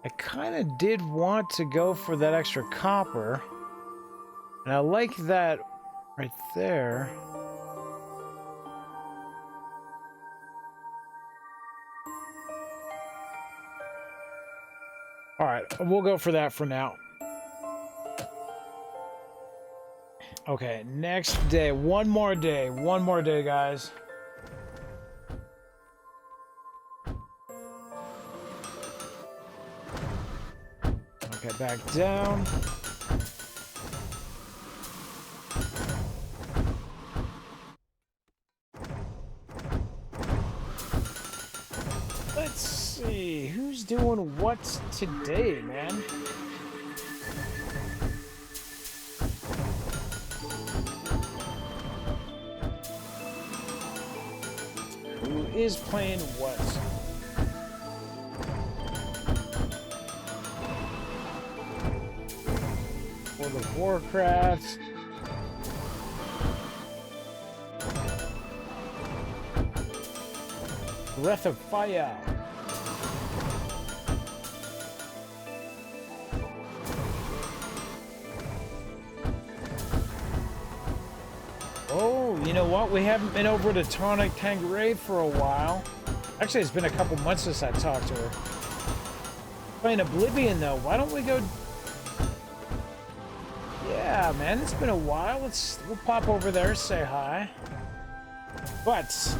I kind of did want to go for that extra copper. And I like that right there. All right, we'll go for that for now. Okay, next day. One more day, guys. Okay, back down. Let's see, who's doing what today, man? Who is playing what? World of Warcraft. Breath of Fire. Oh, you know what? We haven't been over to Tonic Tangeray for a while. Actually, it's been a couple months since I talked to her. Playing Oblivion, though. Why don't we go... Yeah, man, it's been a while. We'll pop over there, say hi. But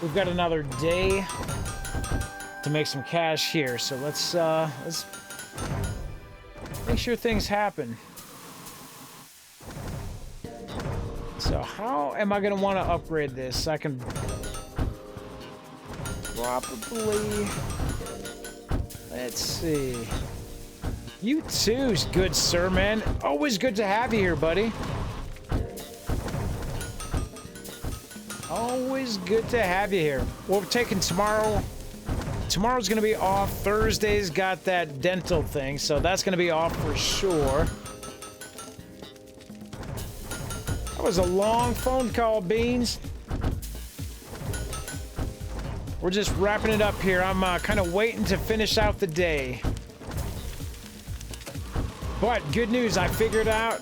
we've got another day to make some cash here, so let's make sure things happen. So how am I going to want to upgrade this? I can probably... Let's see. You too, good sir, man. Always good to have you here, buddy. Always good to have you here. We're taking tomorrow. Tomorrow's going to be off. Thursday's got that dental thing, so that's going to be off for sure. That was a long phone call, Beans. We're just wrapping it up here. I'm kind of waiting to finish out the day. But good news, I figured out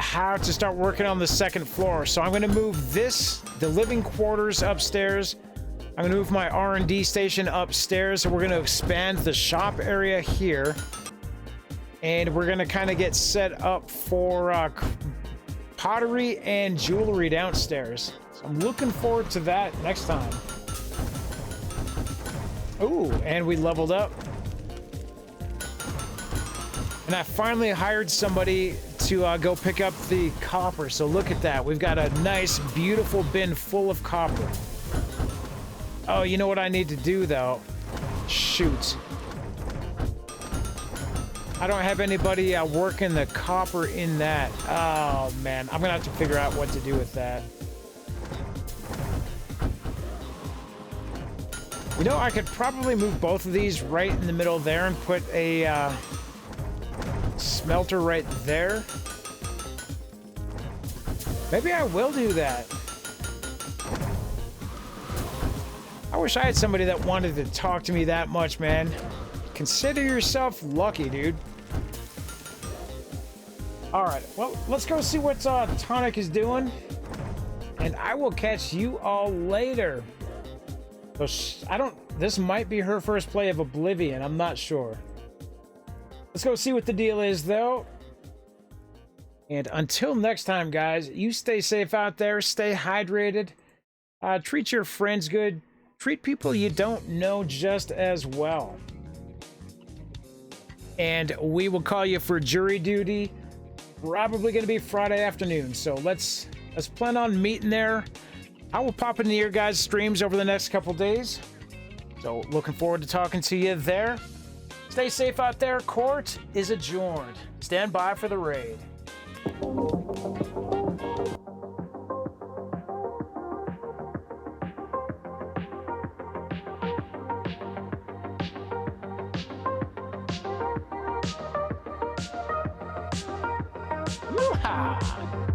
how to start working on the second floor. So I'm going to move the living quarters upstairs. I'm going to move my R&D station upstairs. So we're going to expand the shop area here. And we're going to kind of get set up for pottery and jewelry downstairs. So I'm looking forward to that next time. Ooh, and we leveled up. And I finally hired somebody to go pick up the copper. So look at that. We've got a nice, beautiful bin full of copper. Oh, you know what I need to do, though? Shoot. I don't have anybody working the copper in that. Oh, man. I'm going to have to figure out what to do with that. You know, I could probably move both of these right in the middle there and put a smelter right there. Maybe I will do that. I wish I had somebody that wanted to talk to me that much, man. Consider yourself lucky, dude. All right, well, let's go see what Tonic is doing, and I will catch you all later. So this might be her first play of Oblivion. I'm not sure. Let's go see what the deal is, though. And until next time, guys, you stay safe out there. Stay hydrated. Treat your friends good. Treat people you don't know just as well. And we will call you for jury duty. Probably going to be Friday afternoon. So let's plan on meeting there. I will pop into your guys' streams over the next couple days. So looking forward to talking to you there. Stay safe out there. Court is adjourned. Stand by for the raid. Woo-ha!